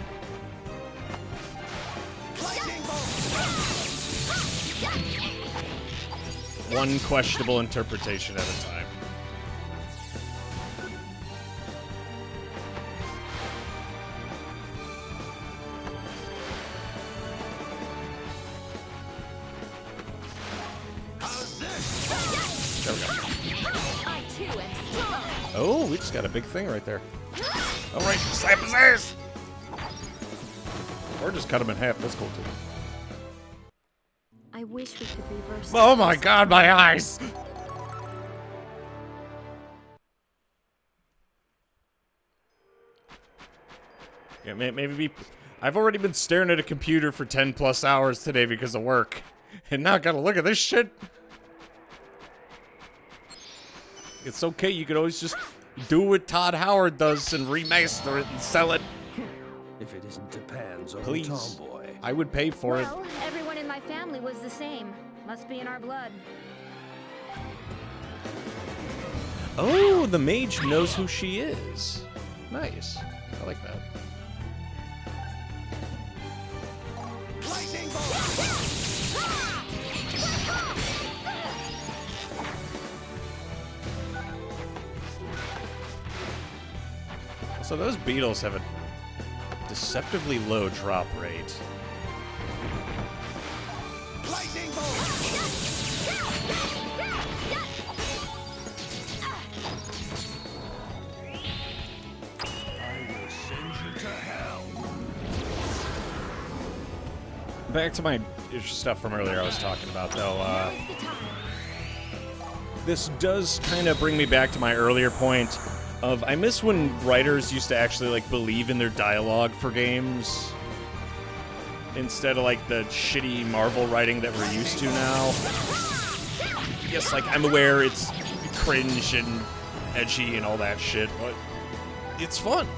[SPEAKER 1] One questionable interpretation at a time. There we go.
[SPEAKER 2] I too am strong.
[SPEAKER 1] Oh, we just got a big thing right there. All right, slap his ass! Or just cut him in half. That's cool, too.
[SPEAKER 2] I wish we could reverse.
[SPEAKER 1] Oh my god, my eyes! Yeah, maybe I've already been staring at a computer for 10 plus hours today because of work. And now I gotta look at this shit. It's okay, you could always just do what Todd Howard does and remaster it and sell it.
[SPEAKER 3] If it isn't Japan's own
[SPEAKER 1] Please.
[SPEAKER 3] tomboy.
[SPEAKER 1] I would pay for it.
[SPEAKER 2] Well, everyone in my family was the same. Must be in our blood.
[SPEAKER 1] Oh, the mage knows who she is. Nice. I like that.
[SPEAKER 3] Lightning bolt!
[SPEAKER 1] So those beetles have a deceptively low drop rate.
[SPEAKER 3] Lightning bolt! I will send you to hell.
[SPEAKER 1] Back to my stuff from earlier I was talking about, though.
[SPEAKER 2] Now's the time.
[SPEAKER 1] This does kind of bring me back to my earlier point of I miss when writers used to actually, like, believe in their dialogue for games instead of, like, the shitty Marvel writing that we're used to now. Yes, like, I'm aware it's cringe and edgy and all that shit, but it's fun.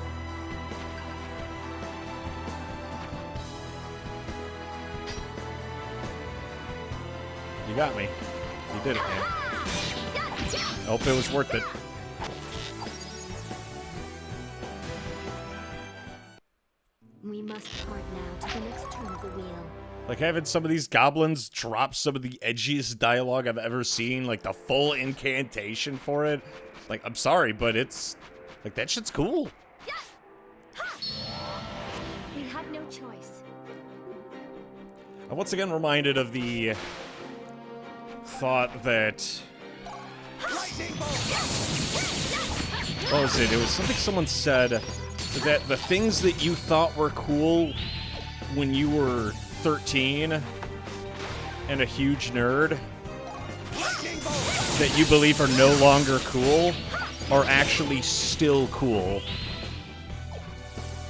[SPEAKER 1] You got me. You did it, man. I hope it was worth it.
[SPEAKER 2] We must part now to the next turn of the wheel.
[SPEAKER 1] Like, having some of these goblins drop some of the edgiest dialogue I've ever seen, like the full incantation for it. Like, I'm sorry, but it's like, that shit's cool.
[SPEAKER 2] We have no choice.
[SPEAKER 1] I'm once again reminded of the thought that, what was it? It was something someone said that the things that you thought were cool when you were 13 and a huge nerd that you believe are no longer cool are actually still cool.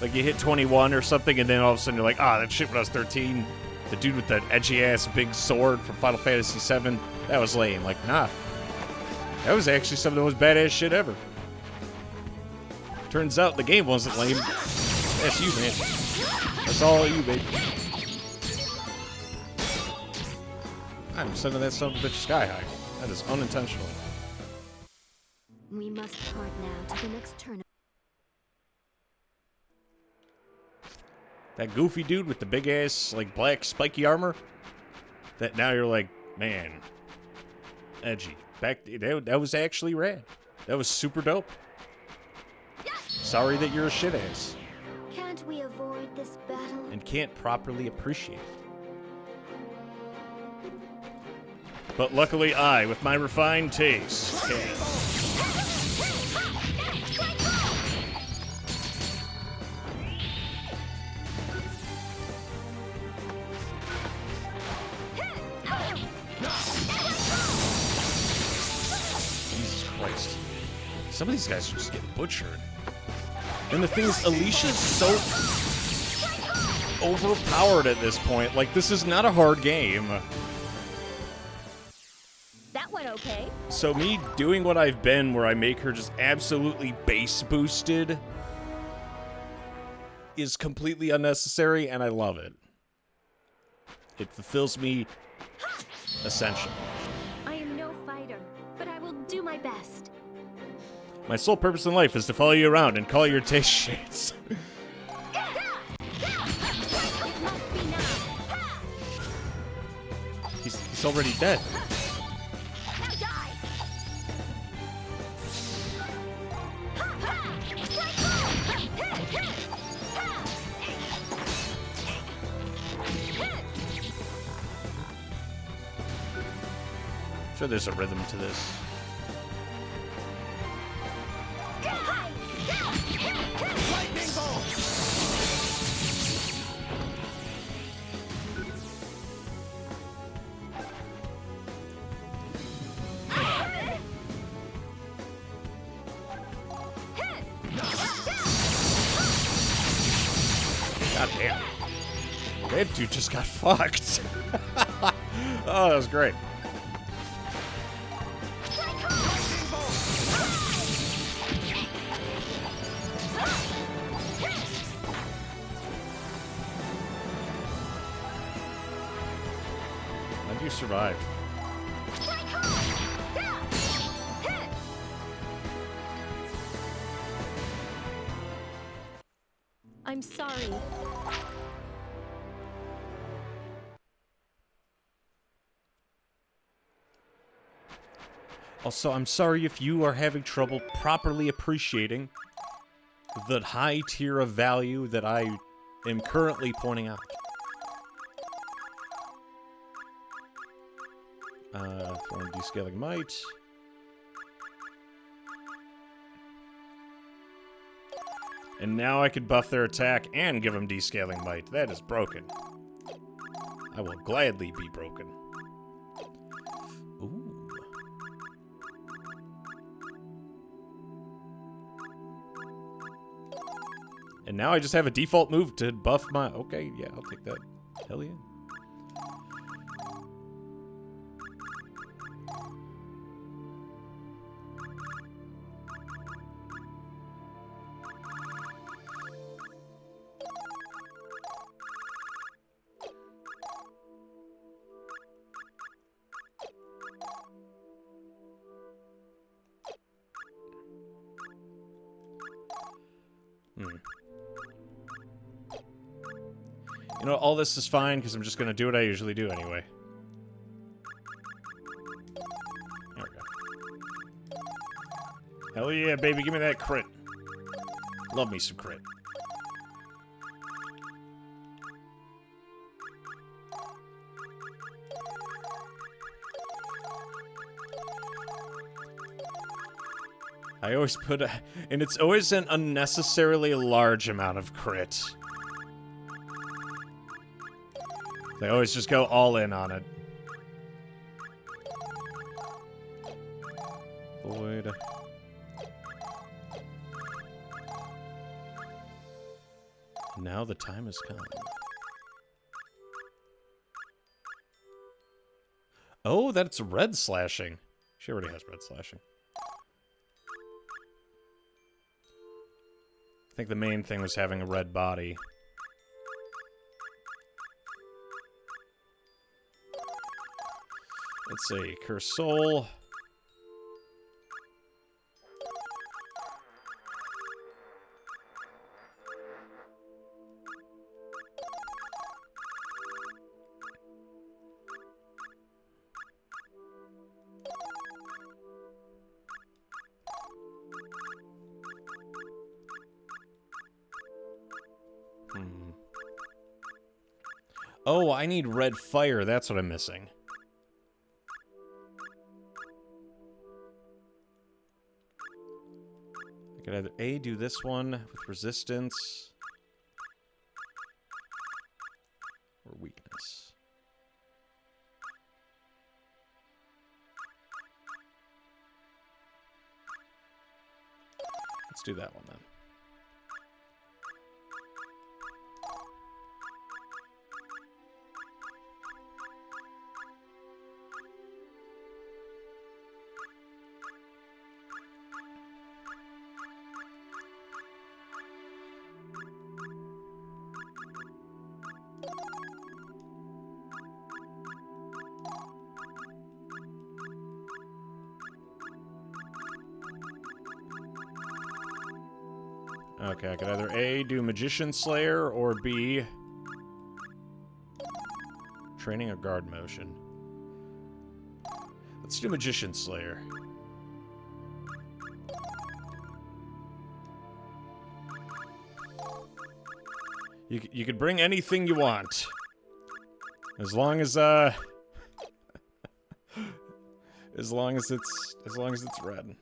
[SPEAKER 1] Like, you hit 21 or something, and then all of a sudden you're like, ah, that shit when I was 13, the dude with that edgy-ass big sword from Final Fantasy VII, that was lame. Like, nah. That was actually some of the most badass shit ever. Turns out the game wasn't lame. That's you, man. That's all you, baby. I'm sending that son of a bitch sky high. That is unintentional.
[SPEAKER 2] We must part now to the next tournament.
[SPEAKER 1] That goofy dude with the big ass, like, black spiky armor. That now you're like, man, edgy. That was actually rad. That was super dope. Sorry that you're a shit ass.
[SPEAKER 2] Can't we avoid this battle?
[SPEAKER 1] And can't properly appreciate it. But luckily I, with my refined taste, can. Jesus Christ. Some of these guys are just getting butchered. And the thing is, Alicia's so overpowered at this point. Like, this is not a hard game.
[SPEAKER 2] That went okay.
[SPEAKER 1] So me doing what I've been, where I make her just absolutely base boosted, is completely unnecessary, and I love it. It fulfills me essentially.
[SPEAKER 2] I am no fighter, but I will do my best.
[SPEAKER 1] My sole purpose in life is to follow you around and call your taste shades. He's already dead. Sure, there's a rhythm to this.
[SPEAKER 3] Lightning bolt!
[SPEAKER 1] God damn. That dude just got fucked. Oh, that was great. How'd you survive?
[SPEAKER 2] I'm sorry.
[SPEAKER 1] Also, I'm sorry if you are having trouble properly appreciating the high tier of value that I am currently pointing out. Throwing descaling might. And now I could buff their attack and give them descaling might. That is broken. I will gladly be broken. Ooh. And now I just have a default move to buff my... Okay, yeah, I'll take that. Hell yeah. You know, all this is fine, because I'm just going to do what I usually do anyway. There we go. Hell yeah, baby, give me that crit. Love me some crit. I always put a... And it's always an unnecessarily large amount of crit. They always just go all in on it. Void. Now the time has come. Oh, that's red slashing. She already has red slashing. I think the main thing was having a red body. Let's see, Curse Soul. Oh, I need red fire. That's what I'm missing. I could either A, do this one with resistance, or weakness. Let's do that one then. Okay, I could either A, do Magician Slayer, or B, training a guard motion. Let's do Magician Slayer. You could bring anything you want. As long as as long as it's red.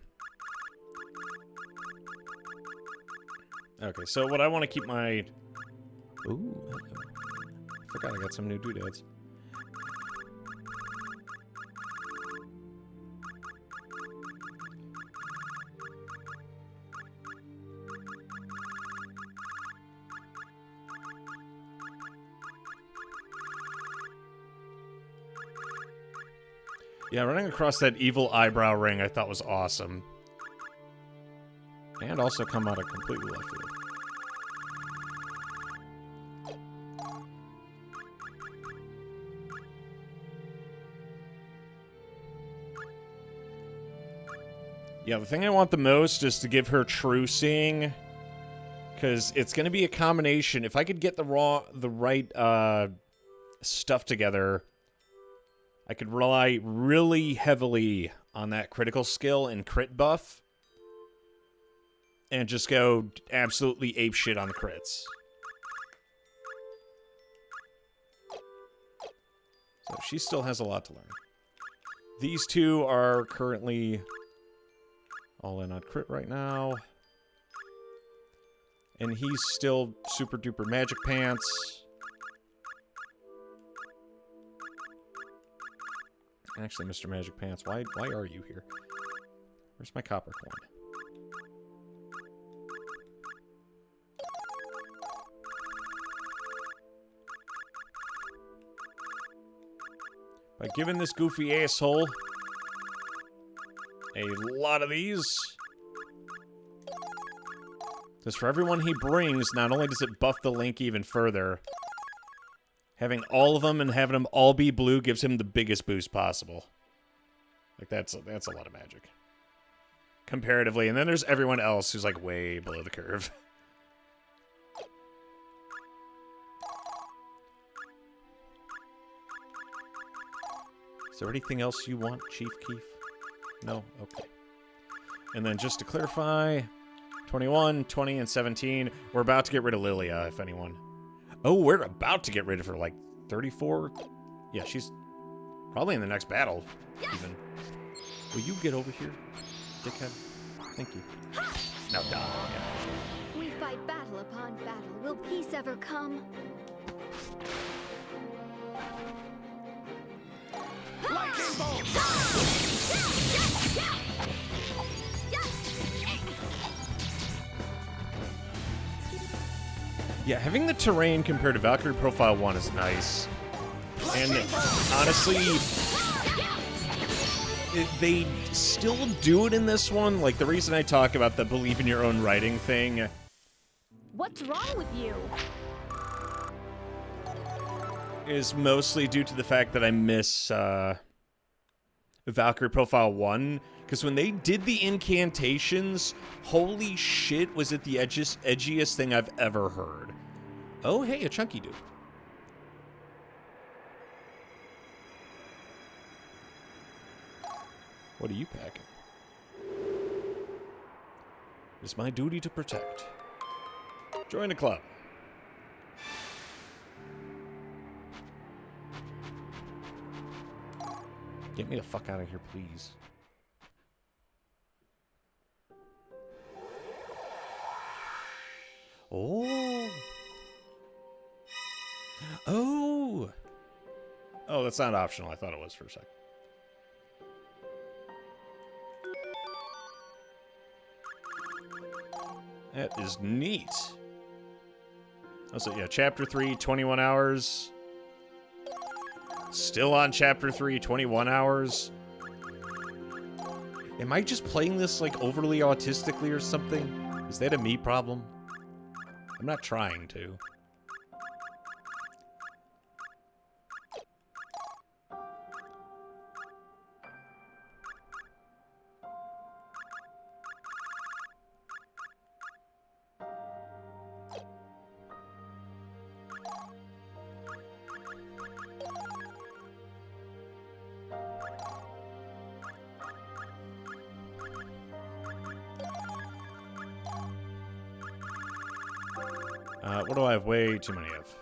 [SPEAKER 1] Okay, so what I want to keep my... Ooh, I forgot I got some new doodads. Yeah, running across that evil eyebrow ring I thought was awesome. And also come out of completely left field. Yeah, the thing I want the most is to give her True Seeing, because it's going to be a combination. If I could get the right stuff together, I could rely really heavily on that critical skill and crit buff, and just go absolutely apeshit on the crits. So she still has a lot to learn. These two are currently all in on crit right now. And he's still super duper magic pants. Actually, Mr. Magic Pants, why are you here? Where's my copper coin? By giving this goofy asshole a lot of these, because for everyone he brings, not only does it buff the Link even further, having all of them and having them all be blue gives him the biggest boost possible. Like, that's a lot of magic. Comparatively. And then there's everyone else who's, like, way below the curve. Is there anything else you want, Chief Keef? No? Okay. And then just to clarify, 21, 20, and 17, we're about to get rid of Lilia, if anyone... Oh, we're about to get rid of her, like, 34? Yeah, she's probably in the next battle, even. Will you get over here, dickhead? Thank you. Now die. Yeah.
[SPEAKER 2] We fight battle upon battle. Will peace ever come?
[SPEAKER 3] Lightning bolt!
[SPEAKER 1] Yeah, having the terrain compared to Valkyrie Profile 1 is nice. And honestly, they still do it in this one. Like, the reason I talk about the believe in your own writing thing...
[SPEAKER 2] What's wrong with you?
[SPEAKER 1] ...is mostly due to the fact that I miss, Valkyrie Profile 1, because when they did the incantations, holy shit, was it the edgiest thing I've ever heard. Oh, hey, a chunky dude. What are you packing? It's my duty to protect. Join the club. Get me the fuck out of here, please. Oh. Oh. Oh, that's not optional. I thought it was for a second. That is neat. Also, yeah, Chapter 3, 21 hours. Still on Chapter 3, 21 hours. Am I just playing this, like, overly autistically or something? Is that a me problem? I'm not trying to. What do I have way too many of?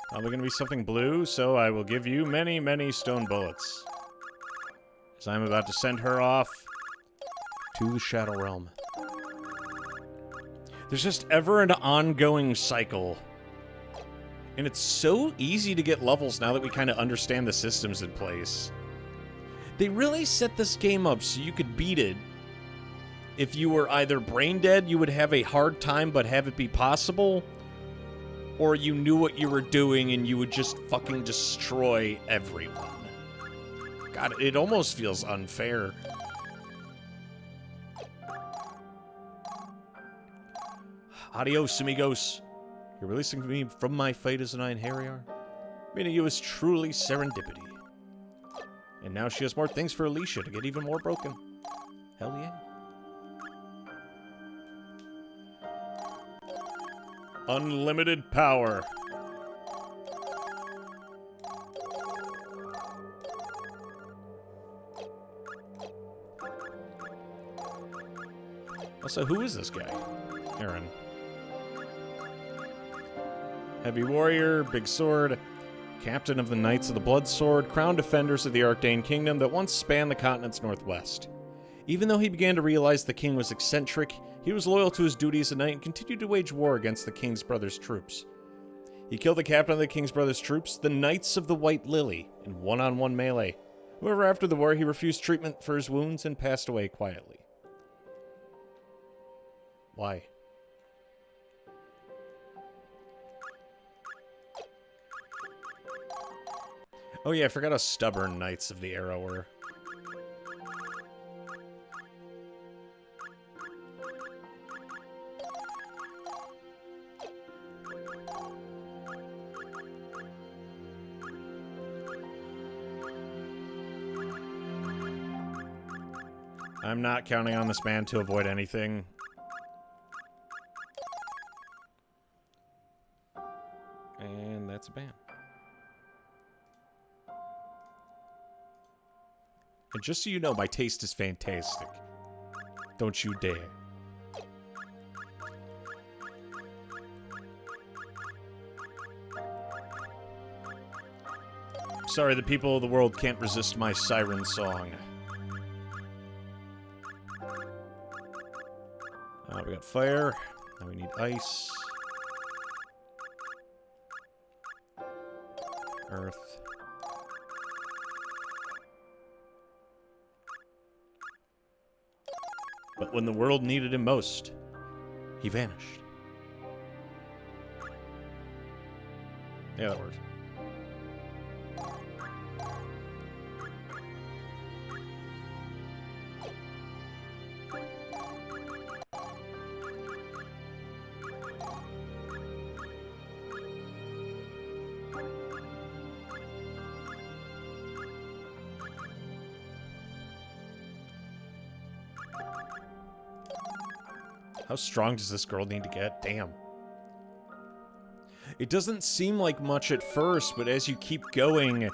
[SPEAKER 1] Probably gonna be something blue, so I will give you many, many stone bullets. As I'm about to send her off to the Shadow Realm. There's just ever an ongoing cycle. And it's so easy to get levels now that we kind of understand the systems in place. They really set this game up so you could beat it. If you were either brain dead, you would have a hard time but have it be possible, or you knew what you were doing and you would just fucking destroy everyone. God, it almost feels unfair. Adios, amigos. You're releasing me from my fight as an Einherjar? Meaning it was truly serendipity. And now she has more things for Alicia to get even more broken. Hell yeah. Unlimited power. Also, who is this guy? Aaron. Heavy warrior, big sword, captain of the Knights of the Blood Sword, crown defenders of the Arcane Kingdom that once spanned the continent's northwest. Even though he began to realize the king was eccentric, he was loyal to his duty as a knight and continued to wage war against the king's brother's troops. He killed the captain of the king's brother's troops, the Knights of the White Lily, in one-on-one melee. However, after the war, he refused treatment for his wounds and passed away quietly. Why? Oh yeah, I forgot how stubborn Knights of the Arrow were. I'm not counting on this man to avoid anything. And that's a ban. And just so you know, my taste is fantastic. Don't you dare. Sorry, the people of the world can't resist my siren song. We got fire. Now we need ice. Earth. But when the world needed him most, he vanished. Yeah, that works. How strong does this girl need to get? Damn. It doesn't seem like much at first, but as you keep going,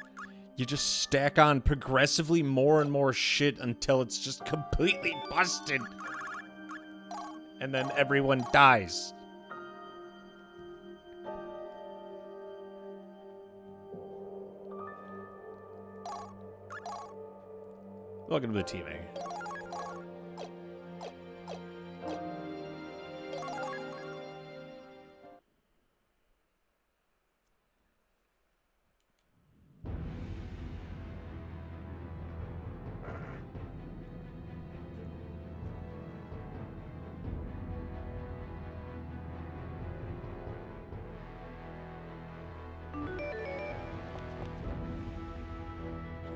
[SPEAKER 1] you just stack on progressively more and more shit until it's just completely busted. And then everyone dies. Welcome to the teaming.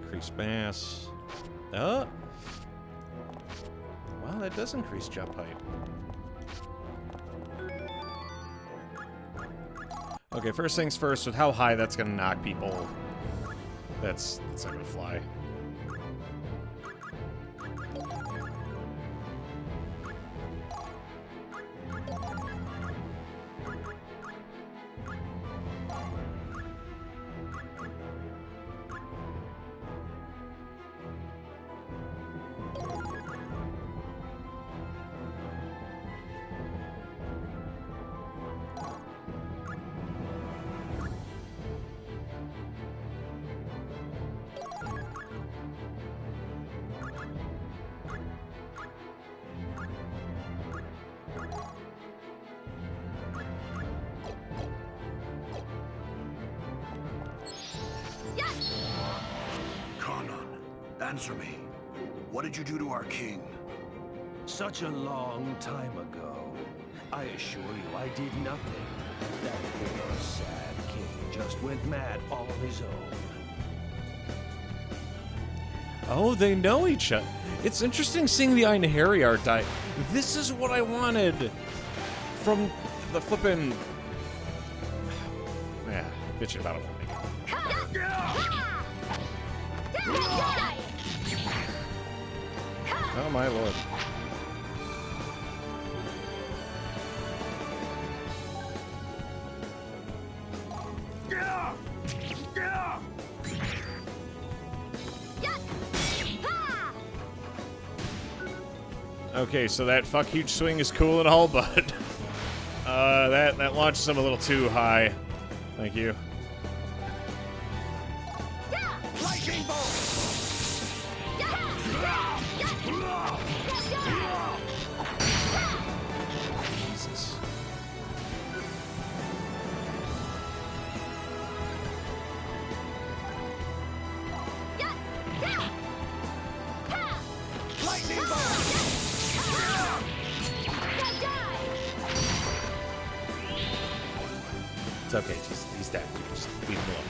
[SPEAKER 1] Increase mass. Oh! Well, that does increase jump height. Okay, first things first, with how high that's gonna knock people, that's not gonna fly.
[SPEAKER 4] Answer me. What did you do to our king?
[SPEAKER 3] Such a long time ago. I assure you I did nothing. That poor, sad king just went mad all on his own.
[SPEAKER 1] Oh, they know each other. It's interesting seeing the Einherjar art die. This is what I wanted from the flippin'... Yeah, bitching about it won't make it. Oh my lord. Okay, so that fuck huge swing is cool and all, but that launches him a little too high. Thank you.
[SPEAKER 4] Lightning bolt!
[SPEAKER 1] Jesus.
[SPEAKER 4] Lightning bolt!
[SPEAKER 1] It's okay, he's dead. Just leave him alone.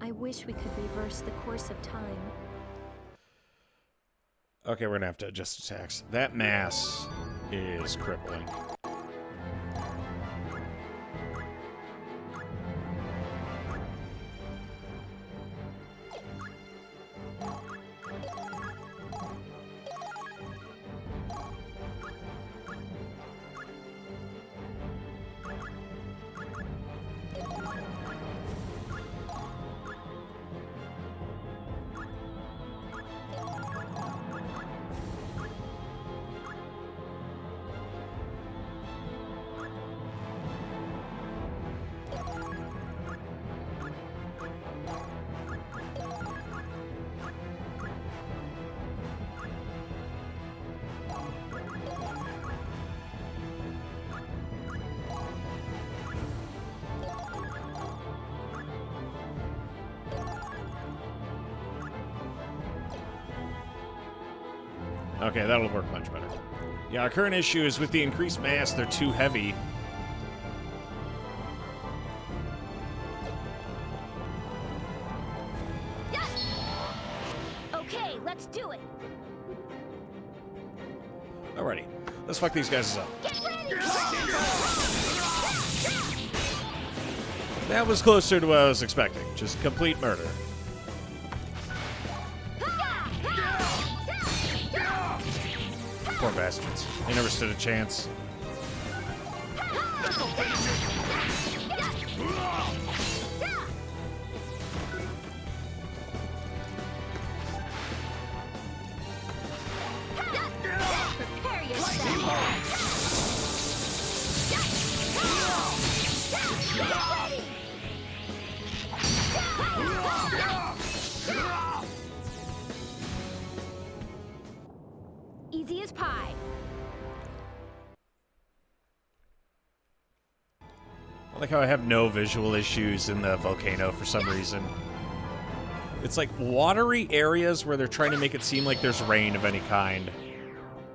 [SPEAKER 2] I wish we could reverse the course of time.
[SPEAKER 1] Okay, we're gonna have to adjust attacks. That mass is crippling. Okay, that'll work much better. Yeah, our current issue is with the increased mass, they're too heavy.
[SPEAKER 2] let's do it.
[SPEAKER 1] Alrighty. Let's fuck these guys up.
[SPEAKER 2] Get ready.
[SPEAKER 1] That was closer to what I was expecting. Just complete murder. Poor bastards. They never stood a chance.
[SPEAKER 2] Prepare yourself. Easy as pie.
[SPEAKER 1] I like how I have no visual issues in the volcano for some reason. It's like watery areas where they're trying to make it seem like there's rain of any kind.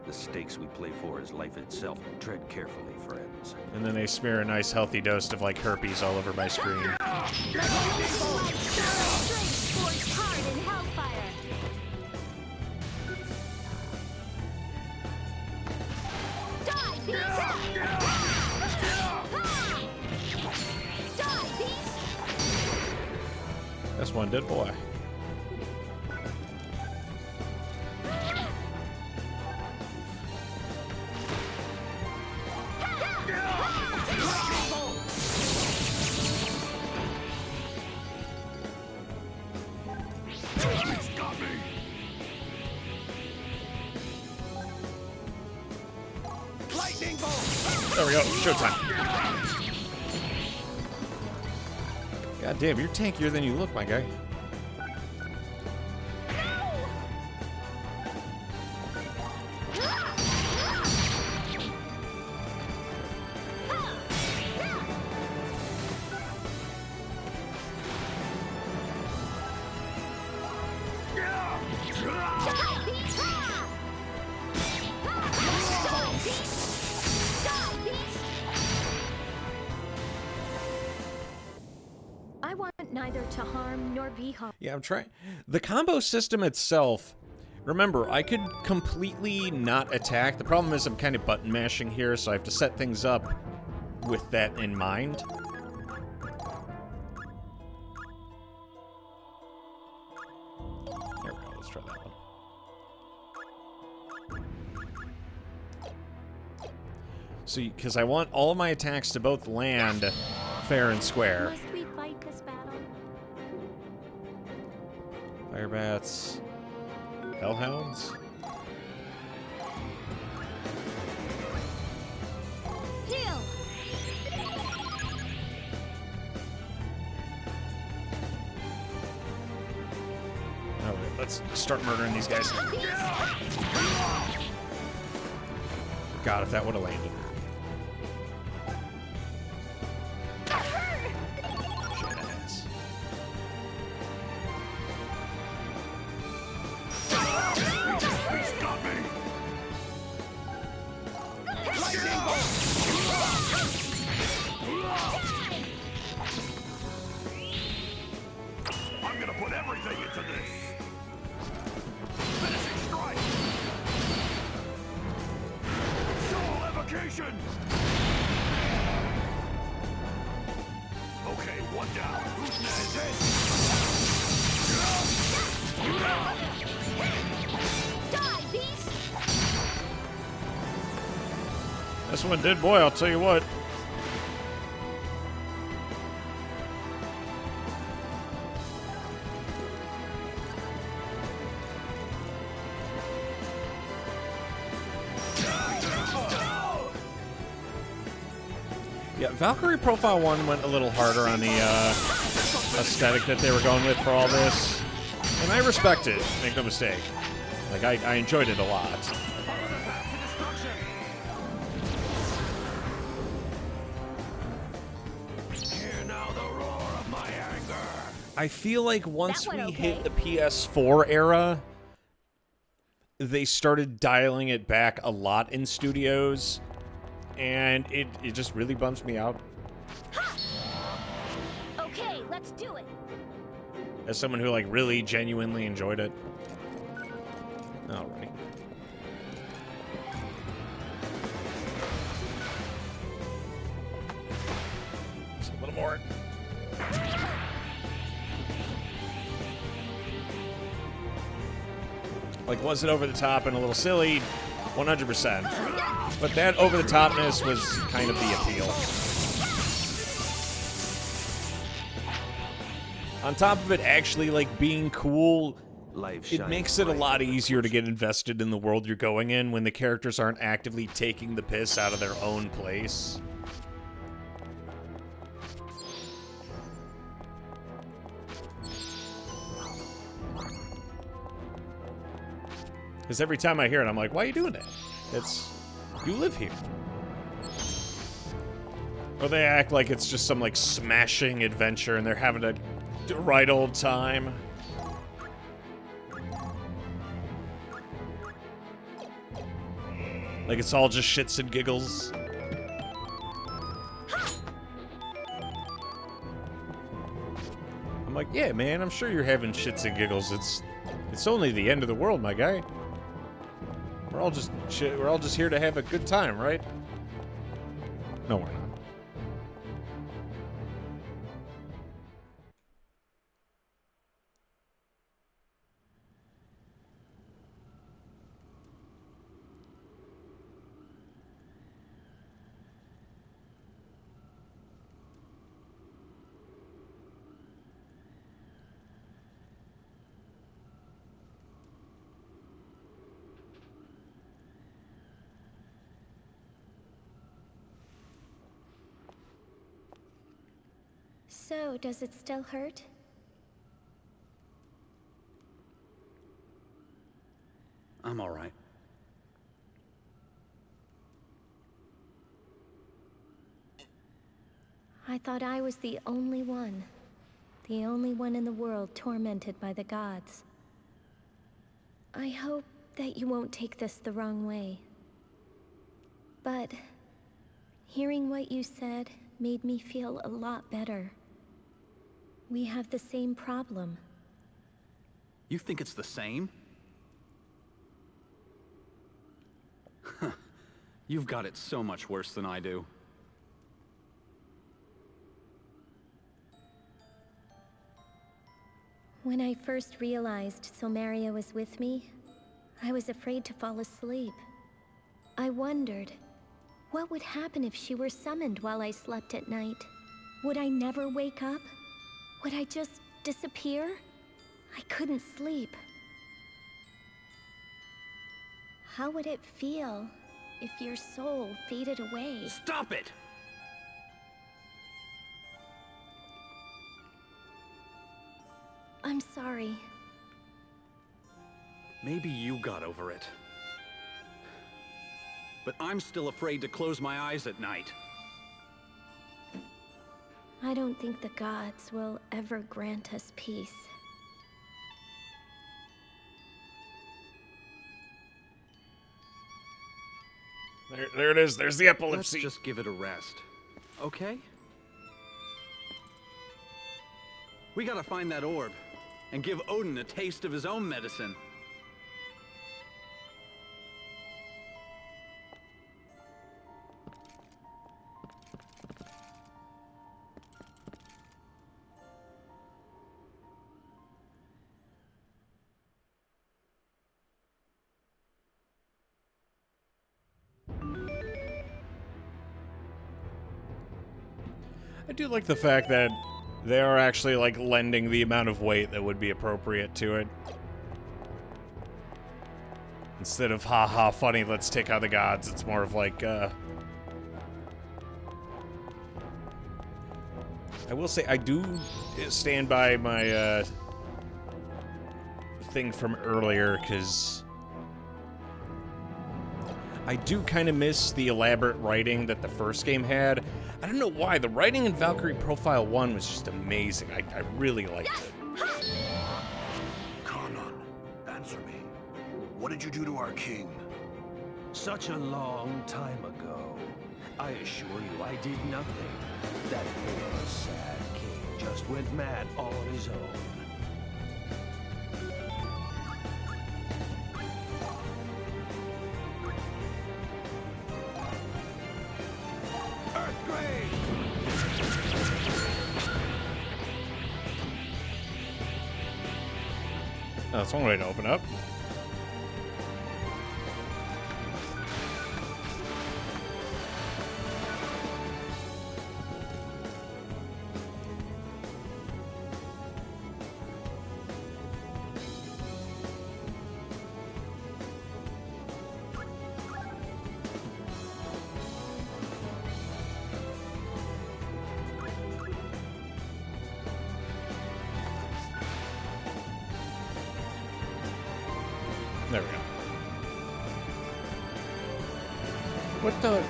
[SPEAKER 3] The stakes we play for is life itself. Tread carefully, friends.
[SPEAKER 1] And then they smear a nice healthy dose of like herpes all over my screen.
[SPEAKER 2] Forged hard in hellfire. Die, beast! Die, beast!
[SPEAKER 1] That's one dead boy. There we go. Showtime. God damn, you're tankier than you look, my guy.
[SPEAKER 2] I want neither to harm nor be harmed.
[SPEAKER 1] Yeah, I'm trying. The combo system itself, remember, I could completely not attack. The problem is I'm kind of button mashing here, so I have to set things up with that in mind. There we go, let's try that one. So, because I want all of my attacks to both land fair and square.
[SPEAKER 2] Must we fight this battle?
[SPEAKER 1] Fire bats. Hellhounds.
[SPEAKER 2] Heal!
[SPEAKER 1] Alright, let's start murdering these guys. God, if that would have landed. Shit ass.
[SPEAKER 4] I'm gonna put everything into this. Finishing strike. Soul evocation. Okay, one down. Who's next?
[SPEAKER 2] Die, beast!
[SPEAKER 1] This one did, boy, I'll tell you what. Yeah, Valkyrie Profile 1 went a little harder on the aesthetic that they were going with for all this. And I respect it, make no mistake. Like, I enjoyed it a lot.
[SPEAKER 3] Hear now the roar of my anger.
[SPEAKER 1] I feel like once
[SPEAKER 2] That
[SPEAKER 1] we
[SPEAKER 2] went
[SPEAKER 1] hit
[SPEAKER 2] okay.
[SPEAKER 1] the PS4 era, they started dialing it back a lot in studios, and it just really bums me out.
[SPEAKER 2] Okay, let's do it.
[SPEAKER 1] As someone who, like, really genuinely enjoyed it. Alrighty. Just a little more. Like, was it over the top and a little silly? 100%. But that over-the-topness was kind of the appeal. On top of it actually, like, being cool, it makes it a lot easier to get invested in the world you're going in when the characters aren't actively taking the piss out of their own place. Because every time I hear it, I'm like, why are you doing that? You live here. Or they act like it's just some, like, smashing adventure and they're having a right old time. Like it's all just shits and giggles. I'm like, yeah, man, I'm sure you're having shits and giggles. It's only the end of the world, my guy. We're all just here to have a good time, right? No, we're not.
[SPEAKER 2] So, does it still hurt?
[SPEAKER 5] I'm all right.
[SPEAKER 2] I thought I was the only one. The only one in the world tormented by the gods. I hope that you won't take this the wrong way. But hearing what you said made me feel a lot better. We have the same problem.
[SPEAKER 5] You think it's the same? You've got it so much worse than I do.
[SPEAKER 2] When I first realized Silmeria was with me, I was afraid to fall asleep. I wondered, what would happen if she were summoned while I slept at night? Would I never wake up? Would I just disappear? I couldn't sleep. How would it feel if your soul faded away?
[SPEAKER 5] Stop it!
[SPEAKER 2] I'm sorry.
[SPEAKER 5] Maybe you got over it. But I'm still afraid to close my eyes at night.
[SPEAKER 2] I don't think the gods will ever grant us peace.
[SPEAKER 1] There it is. There's the epilepsy.
[SPEAKER 5] Let's just give it a rest, okay? We gotta find that orb and give Odin a taste of his own medicine.
[SPEAKER 1] I do like the fact that they are actually, like, lending the amount of weight that would be appropriate to it. Instead of, haha, funny, let's take out the gods, it's more of like, I will say, I do stand by my, thing from earlier, because I do kind of miss the elaborate writing that the first game had. I don't know why. The writing in Valkyrie Profile 1 was just amazing. I really liked it.
[SPEAKER 4] Kanan, answer me. What did you do to our king?
[SPEAKER 3] Such a long time ago. I assure you, I did nothing. That poor, sad king just went mad all on his own.
[SPEAKER 1] Oh, that's one way to open up. There we go. What the?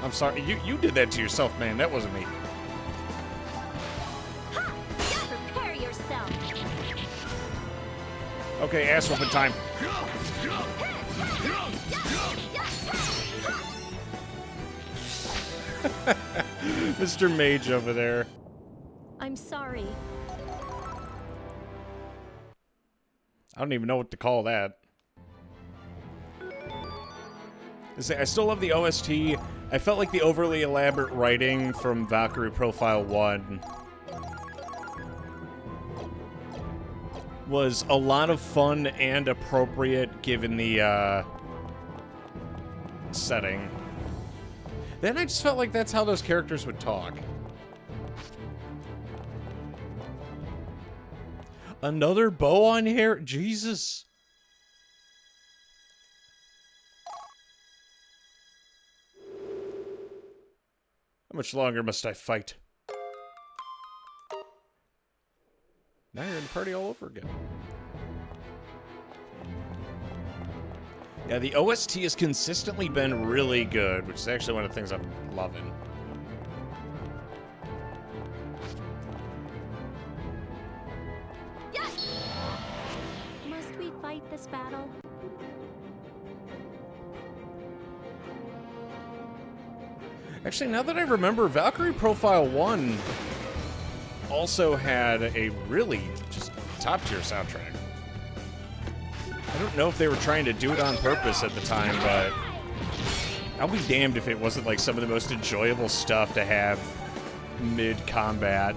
[SPEAKER 1] I'm sorry. You did that to yourself, man. That wasn't me.
[SPEAKER 2] Ha! Prepare yourself.
[SPEAKER 1] Okay, ass whooping time. Mr. Mage over there.
[SPEAKER 2] I'm sorry.
[SPEAKER 1] I don't even know what to call that. I still love the OST. I felt like the overly elaborate writing from Valkyrie Profile 1 was a lot of fun and appropriate given the setting. Then I just felt like that's how those characters would talk. Another bow on here? Jesus. How much longer must I fight? Now you're in the party all over again. Yeah, the OST has consistently been really good, which is actually one of the things I'm loving.
[SPEAKER 2] Must we fight this battle?
[SPEAKER 1] Actually, now that I remember, Valkyrie Profile 1 also had a really just top-tier soundtrack. I don't know if they were trying to do it on purpose at the time, but I'll be damned if it wasn't like some of the most enjoyable stuff to have mid-combat.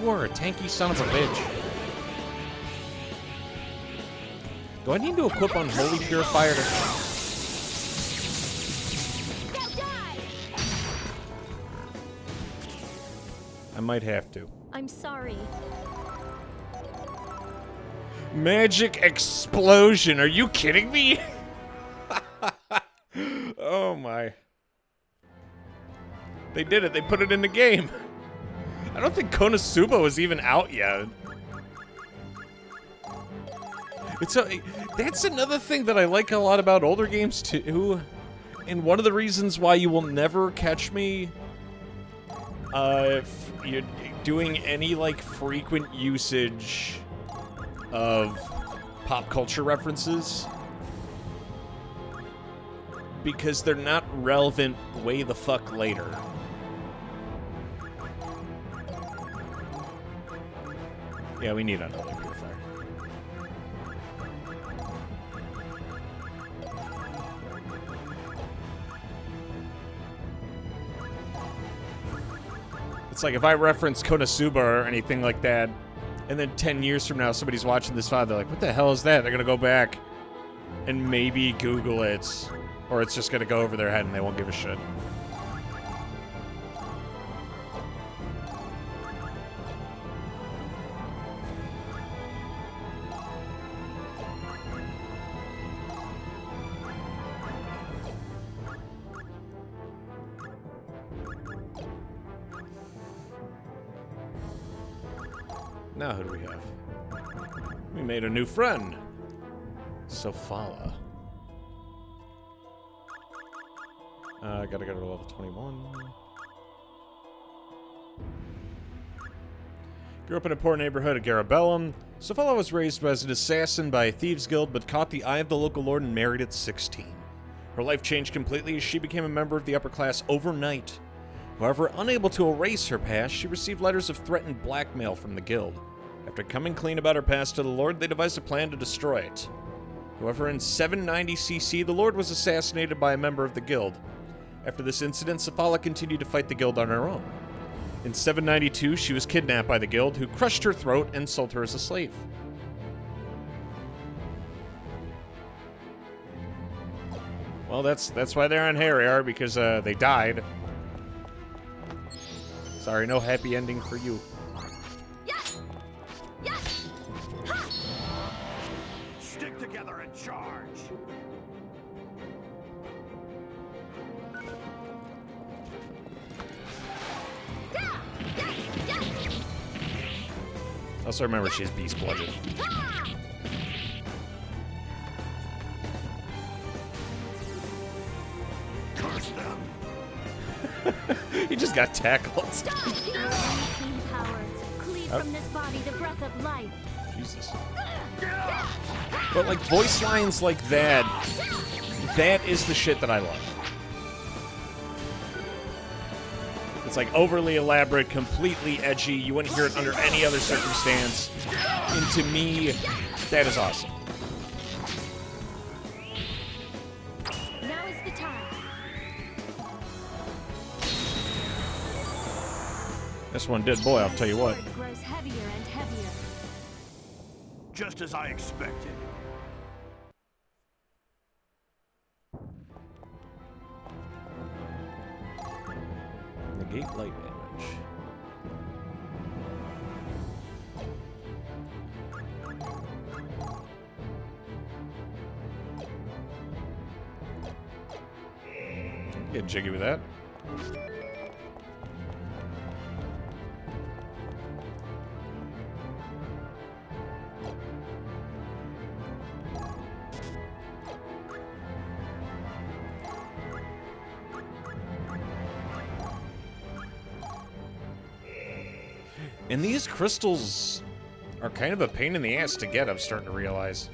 [SPEAKER 1] You are a tanky son of a bitch. Do I need to equip Unholy Purifier to... I might have to.
[SPEAKER 2] I'm sorry.
[SPEAKER 1] Magic explosion. Are you kidding me? Oh my. They did it. They put it in the game. I don't think Konosuba was even out yet. That's another thing that I like a lot about older games too. And one of the reasons why you will never catch me if you're doing any like frequent usage of pop culture references, because they're not relevant way the fuck later. Yeah, we need Unholy Purifier. It's like if I reference Konosuba or anything like that, and then 10 years from now somebody's watching this file, they're like, what the hell is that? They're gonna go back and maybe Google it, or it's just gonna go over their head and they won't give a shit. Now who do we have? We made a new friend. Sofala. Gotta go to level 21. Grew up in a poor neighborhood of Garabellum. Sofala was raised as an assassin by a thieves guild, but caught the eye of the local lord and married at 16. Her life changed completely as she became a member of the upper class overnight. However, unable to erase her past, she received letters of threatened blackmail from the guild. After coming clean about her past to the Lord, they devised a plan to destroy it. However, in 790 CC, the Lord was assassinated by a member of the guild. After this incident, Saphala continued to fight the guild on her own. In 792, she was kidnapped by the guild, who crushed her throat and sold her as a slave. Well, that's why they're on Harrier, because they died. Sorry, no happy ending for you.
[SPEAKER 4] Stick together and charge.
[SPEAKER 1] Also remember she's beast blooded.
[SPEAKER 4] Curse them.
[SPEAKER 1] He just got tackled.
[SPEAKER 2] Unseen power, cleave from this body the breath of life.
[SPEAKER 1] Jesus. But like voice lines like that, that is the shit that I love. It's like overly elaborate, completely edgy. You wouldn't hear it under any other circumstance. And to me, that is awesome.
[SPEAKER 2] Now is the time.
[SPEAKER 1] This one did, boy, I'll tell you what.
[SPEAKER 2] Sword grows heavier and heavier.
[SPEAKER 4] Just as I expected.
[SPEAKER 1] Negate light damage. Get jiggy with that. And these crystals are kind of a pain in the ass to get, I'm starting to realize.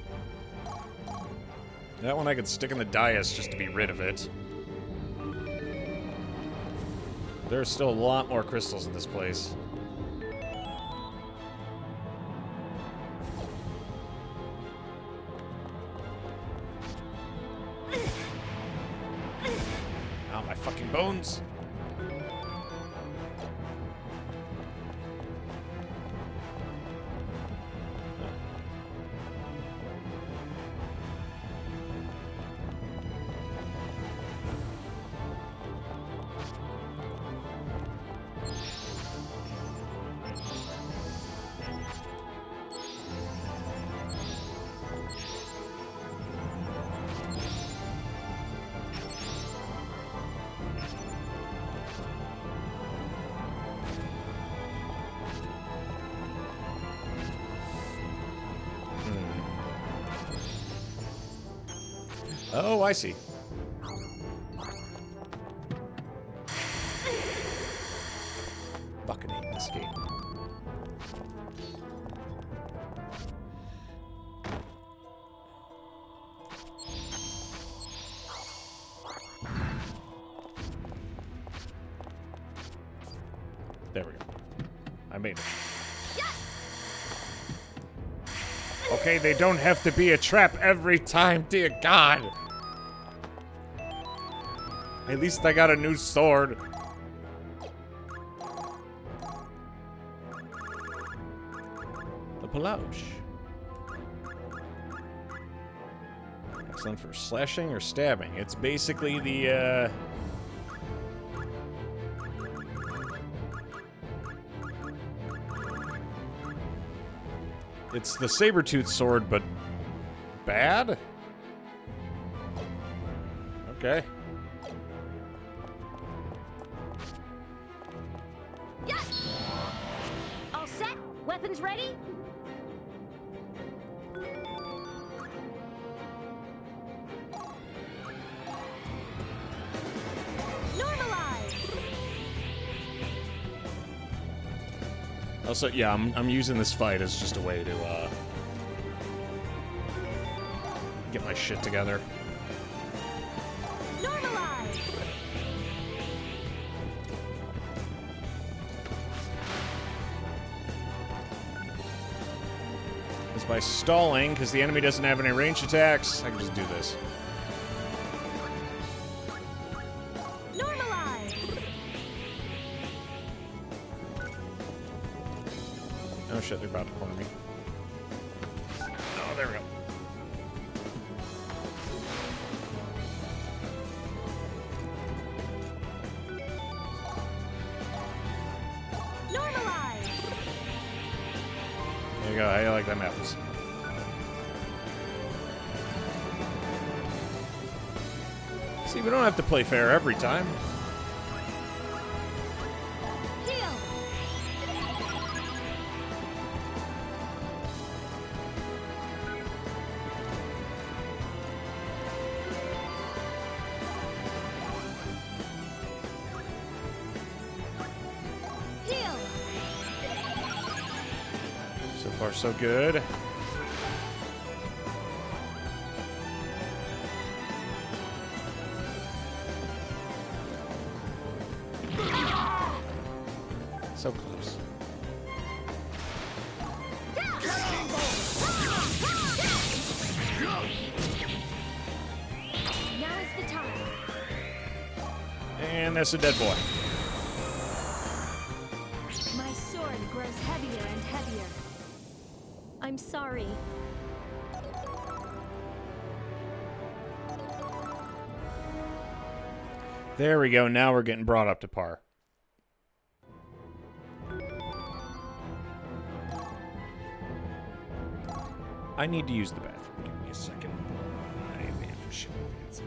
[SPEAKER 1] That one I could stick in the dais just to be rid of it. There's still a lot more crystals in this place. Ow, my fucking bones! Oh, I see. Fucking hate this game. There we go. I made it. Okay, they don't have to be a trap every time, dear God. At least I got a new sword. The Palouche. Excellent for slashing or stabbing. It's basically the, it's the saber-tooth sword, but bad? Okay.
[SPEAKER 2] All set? Weapons ready? Normalize!
[SPEAKER 1] Also, yeah, I'm using this fight as just a way to, get my shit together.
[SPEAKER 2] Normalize!
[SPEAKER 1] is by stalling, because the enemy doesn't have any ranged attacks. I can just do this.
[SPEAKER 2] Normalize!
[SPEAKER 1] Oh shit, they're about to corner me. Oh, there we go.
[SPEAKER 2] Normalize!
[SPEAKER 1] There you go. How do you like them apples? See, we don't have to play fair every time.
[SPEAKER 2] Deal! Deal!
[SPEAKER 1] So far, so good. So close.
[SPEAKER 2] Now is the time.
[SPEAKER 1] And that's a dead boy.
[SPEAKER 2] My sword grows heavier and heavier. I'm sorry.
[SPEAKER 1] There we go. Now we're getting brought up to par. I need to use the bathroom. Give me a second. I am shit my pants.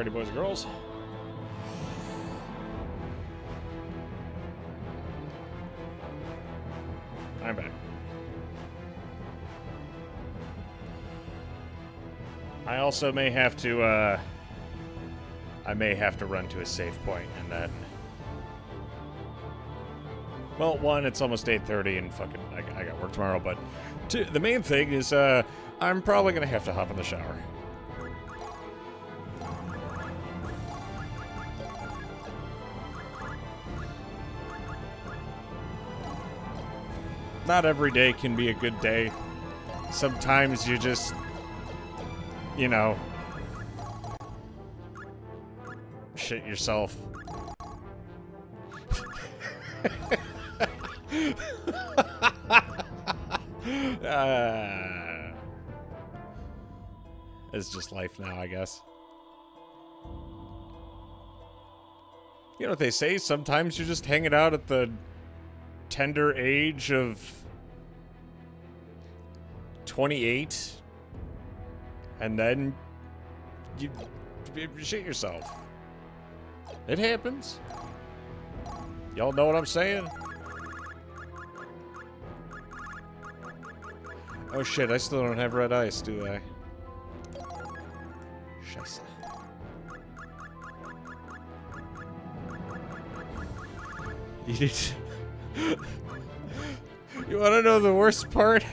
[SPEAKER 1] Alrighty, boys and girls. I'm back. I also may have to, I may have to run to a safe point, and then... Well, one, it's almost 8:30, and fucking, I got work tomorrow, but two, the main thing is, I'm probably gonna have to hop in the shower. Not every day can be a good day. Sometimes you just, you know, shit yourself. It's just life now, I guess. You know what they say? Sometimes you're just hanging out at the tender age of 28, and then you shit yourself. It happens. Y'all know what I'm saying? Oh shit, I still don't have red ice, do I? Scheiße. You wanna know the worst part,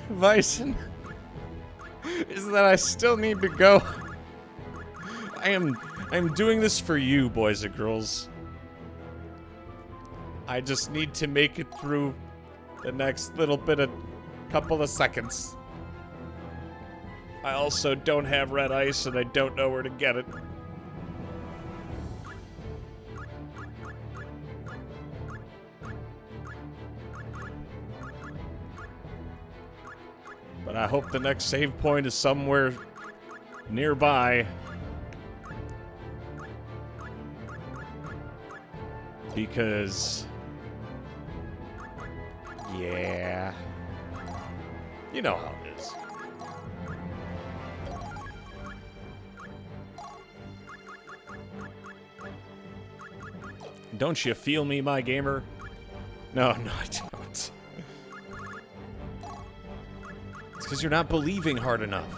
[SPEAKER 1] Bison? Is that I still need to go. I'm doing this for you, boys and girls. I just need to make it through the next little bit of couple of seconds. I also don't have red ice and I don't know where to get it. But I hope the next save point is somewhere nearby. Because... yeah. You know how it is. Don't you feel me, my gamer? No, I don't. It's because you're not believing hard enough.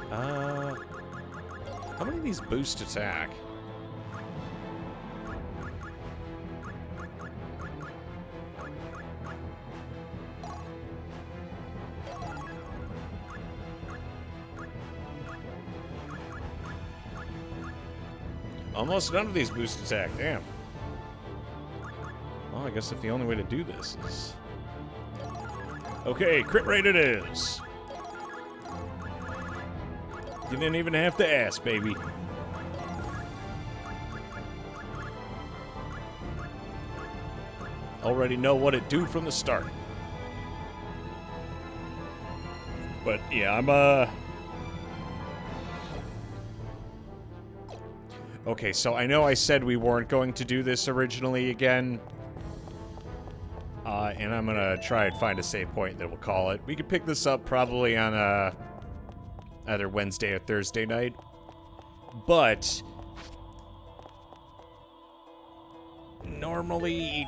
[SPEAKER 1] How many of these boost attack? Almost none of these boost attack, damn. Well, I guess if the only way to do this is... Okay, crit rate it is. You didn't even have to ask, baby. Already know what it do from the start. But yeah, I'm okay, so I know I said we weren't going to do this originally again. And I'm gonna try and find a save point that we'll call it. We could pick this up probably on either Wednesday or Thursday night. But normally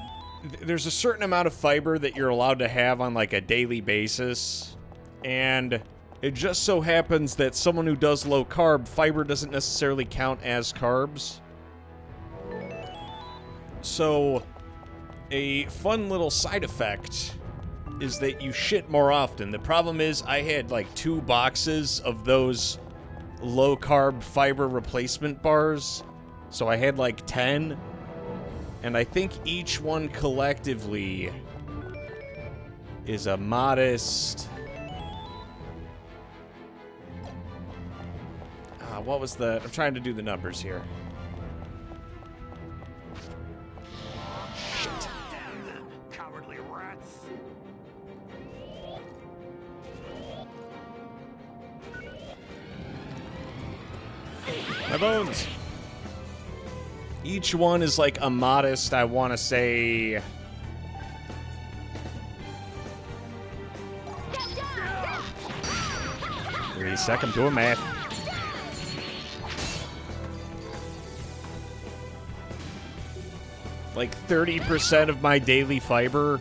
[SPEAKER 1] there's a certain amount of fiber that you're allowed to have on like a daily basis. And it just so happens that someone who does low carb, fiber doesn't necessarily count as carbs. So a fun little side effect is that you shit more often. The problem is I had like 2 boxes of those low carb fiber replacement bars. So I had like 10. And I think each one collectively is a modest... what was the... I'm trying to do the numbers here. Shit.
[SPEAKER 4] Damn them, cowardly rats.
[SPEAKER 1] My bones! Each one is like a modest, I want to say... Wait a sec, I'm doing math. Like 30% of my daily fiber.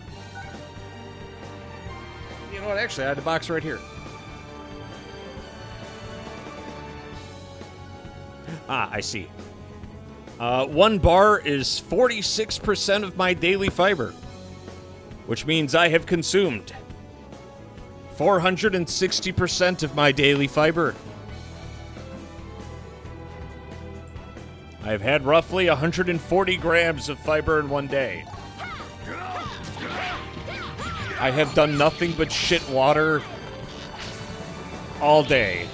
[SPEAKER 1] You know what? Actually, I had the box right here. Ah, I see. 1 bar is 46% of my daily fiber, which means I have consumed 460% of my daily fiber. I've had roughly 140 grams of fiber in one day. I have done nothing but shit water all day.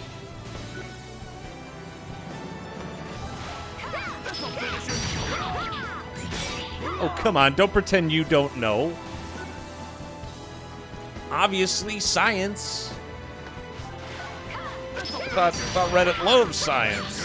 [SPEAKER 1] Oh, come on, don't pretend you don't know. Obviously, science. Thought Reddit loves science.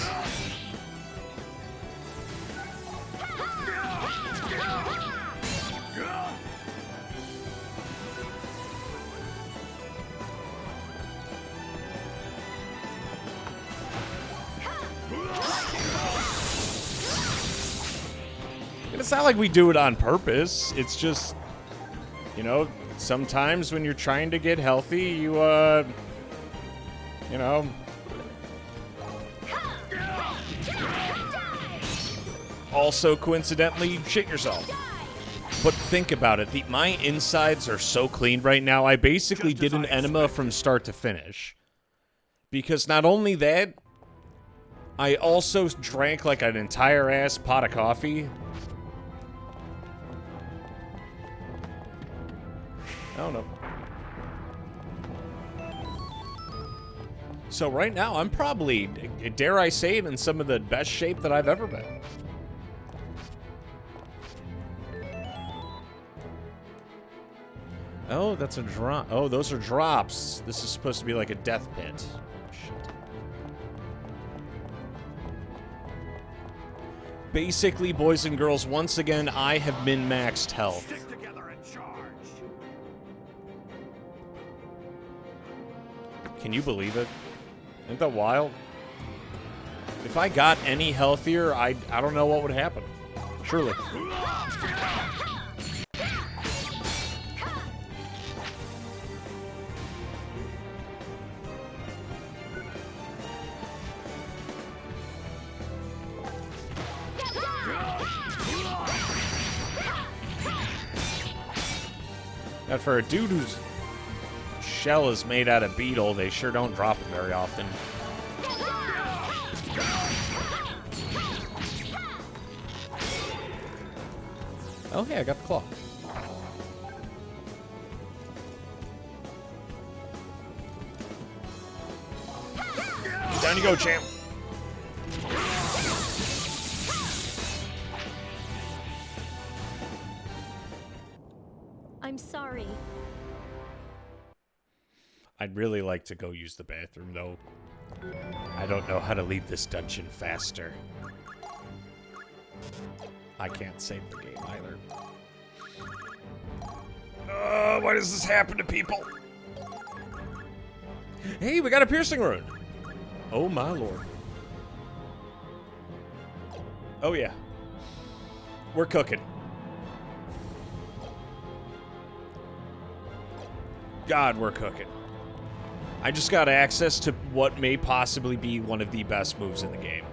[SPEAKER 1] It's not like we do it on purpose. It's just, you know, sometimes when you're trying to get healthy, you know. Also, coincidentally, shit yourself. But think about it. My insides are so clean right now. I basically did an enema from start to finish. Because not only that, I also drank like an entire ass pot of coffee. I don't know. So right now, I'm probably, dare I say it, in some of the best shape that I've ever been. Oh, that's a drop. Oh, those are drops. This is supposed to be like a death pit. Shit. Basically, boys and girls, once again, I have min-maxed health.
[SPEAKER 4] Stick together and charge.
[SPEAKER 1] Can you believe it? Isn't that wild? If I got any healthier, I don't know what would happen. Surely. And for a dude whose shell is made out of beetle, they sure don't drop it very often. Oh, hey, I got the claw. Down you go, champ.
[SPEAKER 2] I'm sorry.
[SPEAKER 1] I'd really like to go use the bathroom, though. I don't know how to leave this dungeon faster. I can't save the game either. Why does this happen to people? Hey, we got a piercing rune. Oh my lord. Oh yeah. We're cooking. God, we're cooking. I just got access to what may possibly be one of the best moves in the game.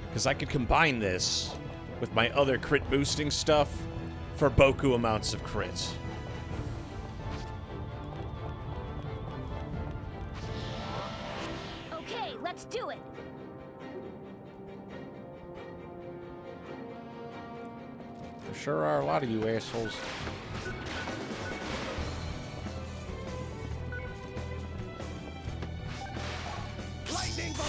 [SPEAKER 1] Because I could combine this with my other crit boosting stuff for boku amounts of crits.
[SPEAKER 2] Okay, let's do it.
[SPEAKER 1] There sure are a lot of you assholes.
[SPEAKER 4] Lightning bolt.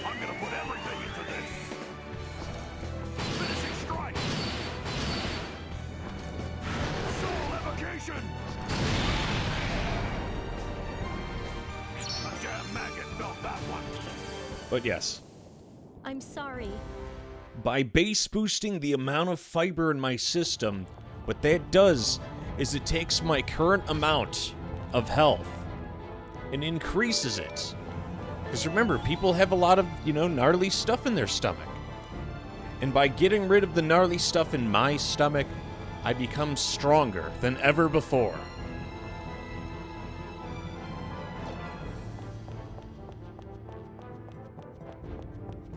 [SPEAKER 4] I'm gonna put everything into this. Finishing strike. Soul evocation. A damn maggot felt that one.
[SPEAKER 1] But yes.
[SPEAKER 2] I'm sorry.
[SPEAKER 1] By base boosting the amount of fiber in my system, what that does is it takes my current amount of health and increases it. Because remember, people have a lot of, gnarly stuff in their stomach. And by getting rid of the gnarly stuff in my stomach, I become stronger than ever before.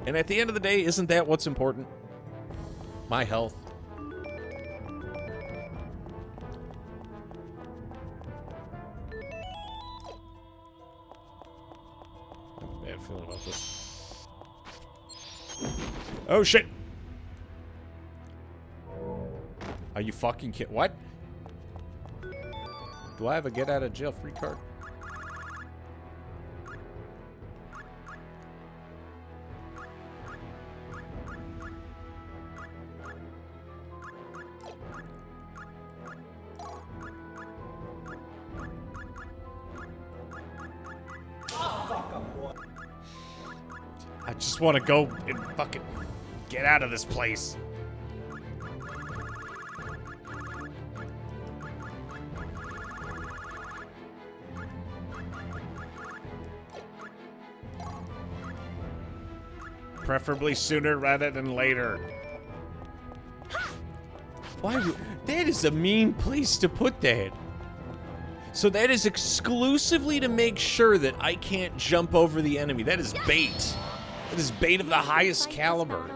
[SPEAKER 1] And at the end of the day, isn't that what's important? My health. I have a bad feeling about this. Oh shit! Are you fucking kidding? What? Do I have a get out of jail free card? I just want to go and fucking get out of this place. Preferably sooner rather than later. Why would... That is a mean place to put that. So that is exclusively to make sure that I can't jump over the enemy. That is bait. That is bait of the highest caliber.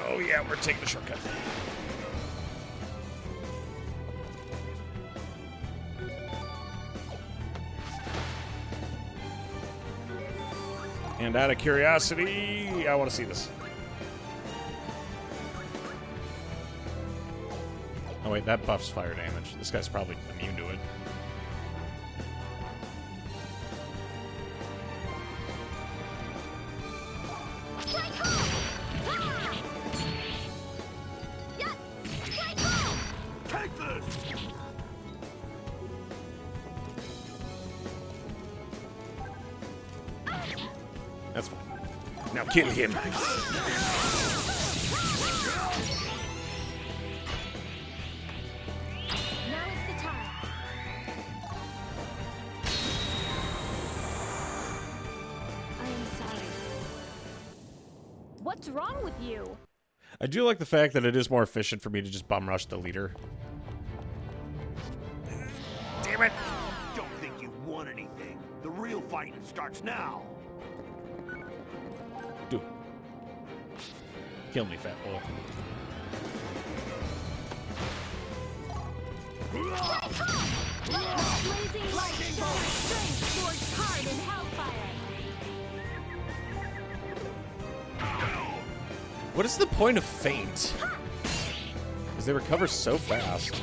[SPEAKER 1] Oh yeah, we're taking the shortcut. And out of curiosity, I want to see this. Oh wait, that buffs fire damage. This guy's probably immune to it.
[SPEAKER 4] Take this!
[SPEAKER 1] That's fine. Now kill him.
[SPEAKER 2] Now is the time. I am sorry. What's wrong with you?
[SPEAKER 1] I do like the fact that it is more efficient for me to just bum rush the leader. Damn it!
[SPEAKER 4] Don't think you've won anything. The real fighting starts now.
[SPEAKER 1] Dude. Kill me, fat boy.
[SPEAKER 2] Blazing lightning bolt, strength forged hard in hellfire.
[SPEAKER 1] What is the point of feint? Because they recover so fast.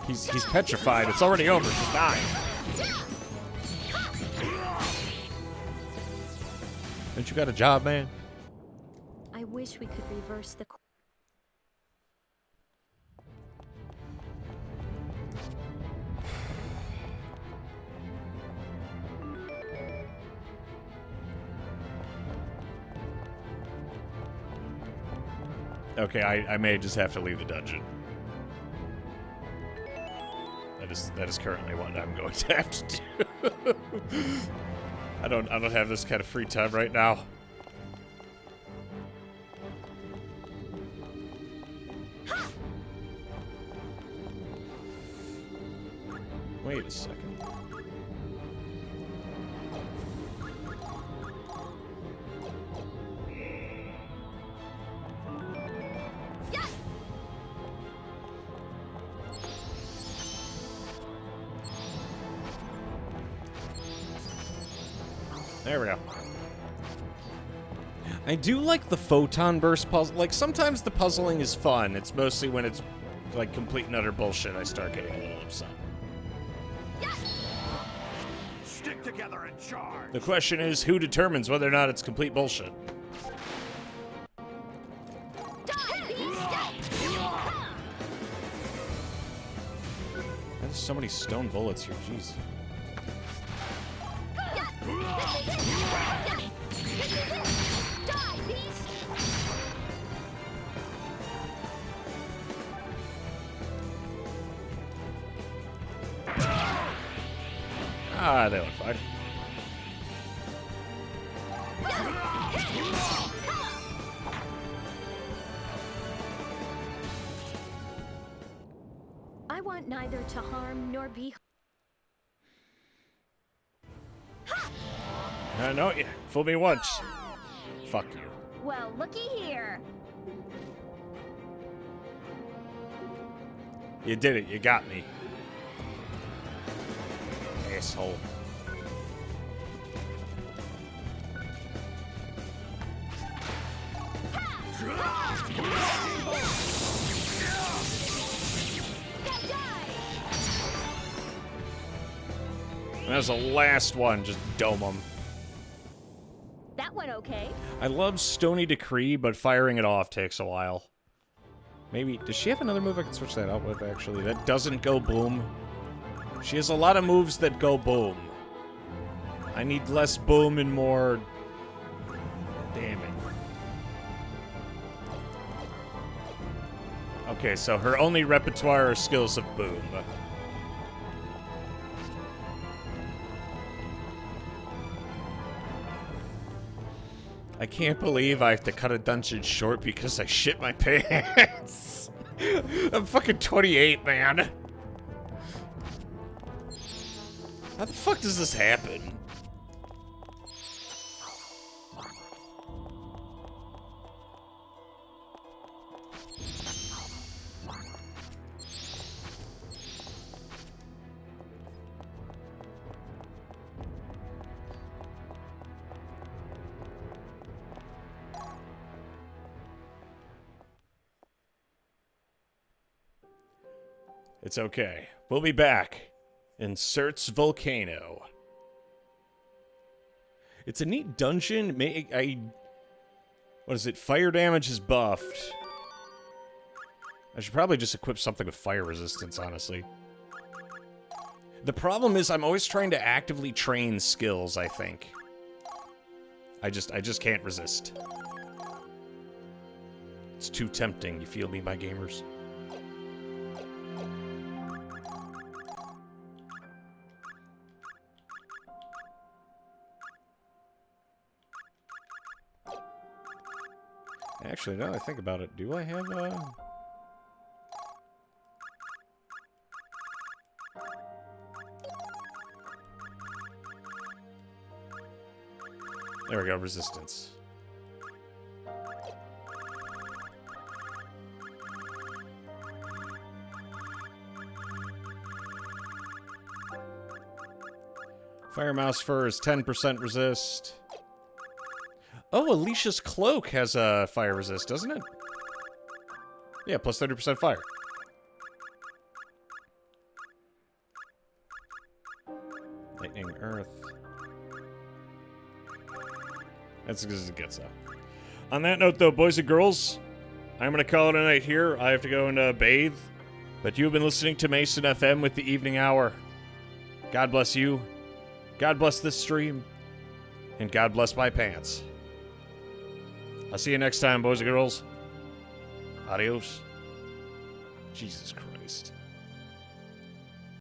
[SPEAKER 1] He's petrified. It's already over. He's dying. Don't you got a job, man?
[SPEAKER 2] I wish we could reverse the course.
[SPEAKER 1] Okay, I may just have to leave the dungeon. That is currently what I'm going to have to do. I don't have this kind of free time right now. Wait a second. There we go. I do like the photon burst puzzle. Like, sometimes the puzzling is fun. It's mostly when it's like complete and utter bullshit, I start getting a little upset.
[SPEAKER 4] Stick together and charge.
[SPEAKER 1] The question is, who determines whether or not it's complete bullshit? There's so many stone bullets here, jeez. Ah, they went fine.
[SPEAKER 2] I want neither to harm nor be.
[SPEAKER 1] No, you fooled me once. Fuck you.
[SPEAKER 2] Well, looky here.
[SPEAKER 1] You did it. You got me. Asshole. That was the last one. Just dome them.
[SPEAKER 2] That went okay.
[SPEAKER 1] I love Stony Decree, but firing it off takes a while. Maybe... Does she have another move I can switch that out with, actually? That doesn't go boom. She has a lot of moves that go boom. I need less boom and more... Damn it. Okay, so her only repertoire are skills of boom. I can't believe I have to cut a dungeon short because I shit my pants. I'm fucking 28, man. How the fuck does this happen? It's okay. We'll be back. Inserts Volcano. It's a neat dungeon. What is it? Fire damage is buffed. I should probably just equip something with fire resistance, honestly. The problem is I'm always trying to actively train skills, I think. I just can't resist. It's too tempting, you feel me, my gamers? Actually, now that I think about it, do I have, There we go, resistance. Fire Mouse Fur is 10% resist. Oh, Alicia's Cloak has a fire resist, doesn't it? Yeah, plus 30% fire. Lightning, Earth. That's as good as it gets, though. On that note, though, boys and girls, I'm going to call it a night here. I have to go and bathe. But you've been listening to Mason FM with the Evening Hour. God bless you. God bless this stream. And God bless my pants. I'll see you next time, boys and girls. Adios. Jesus Christ.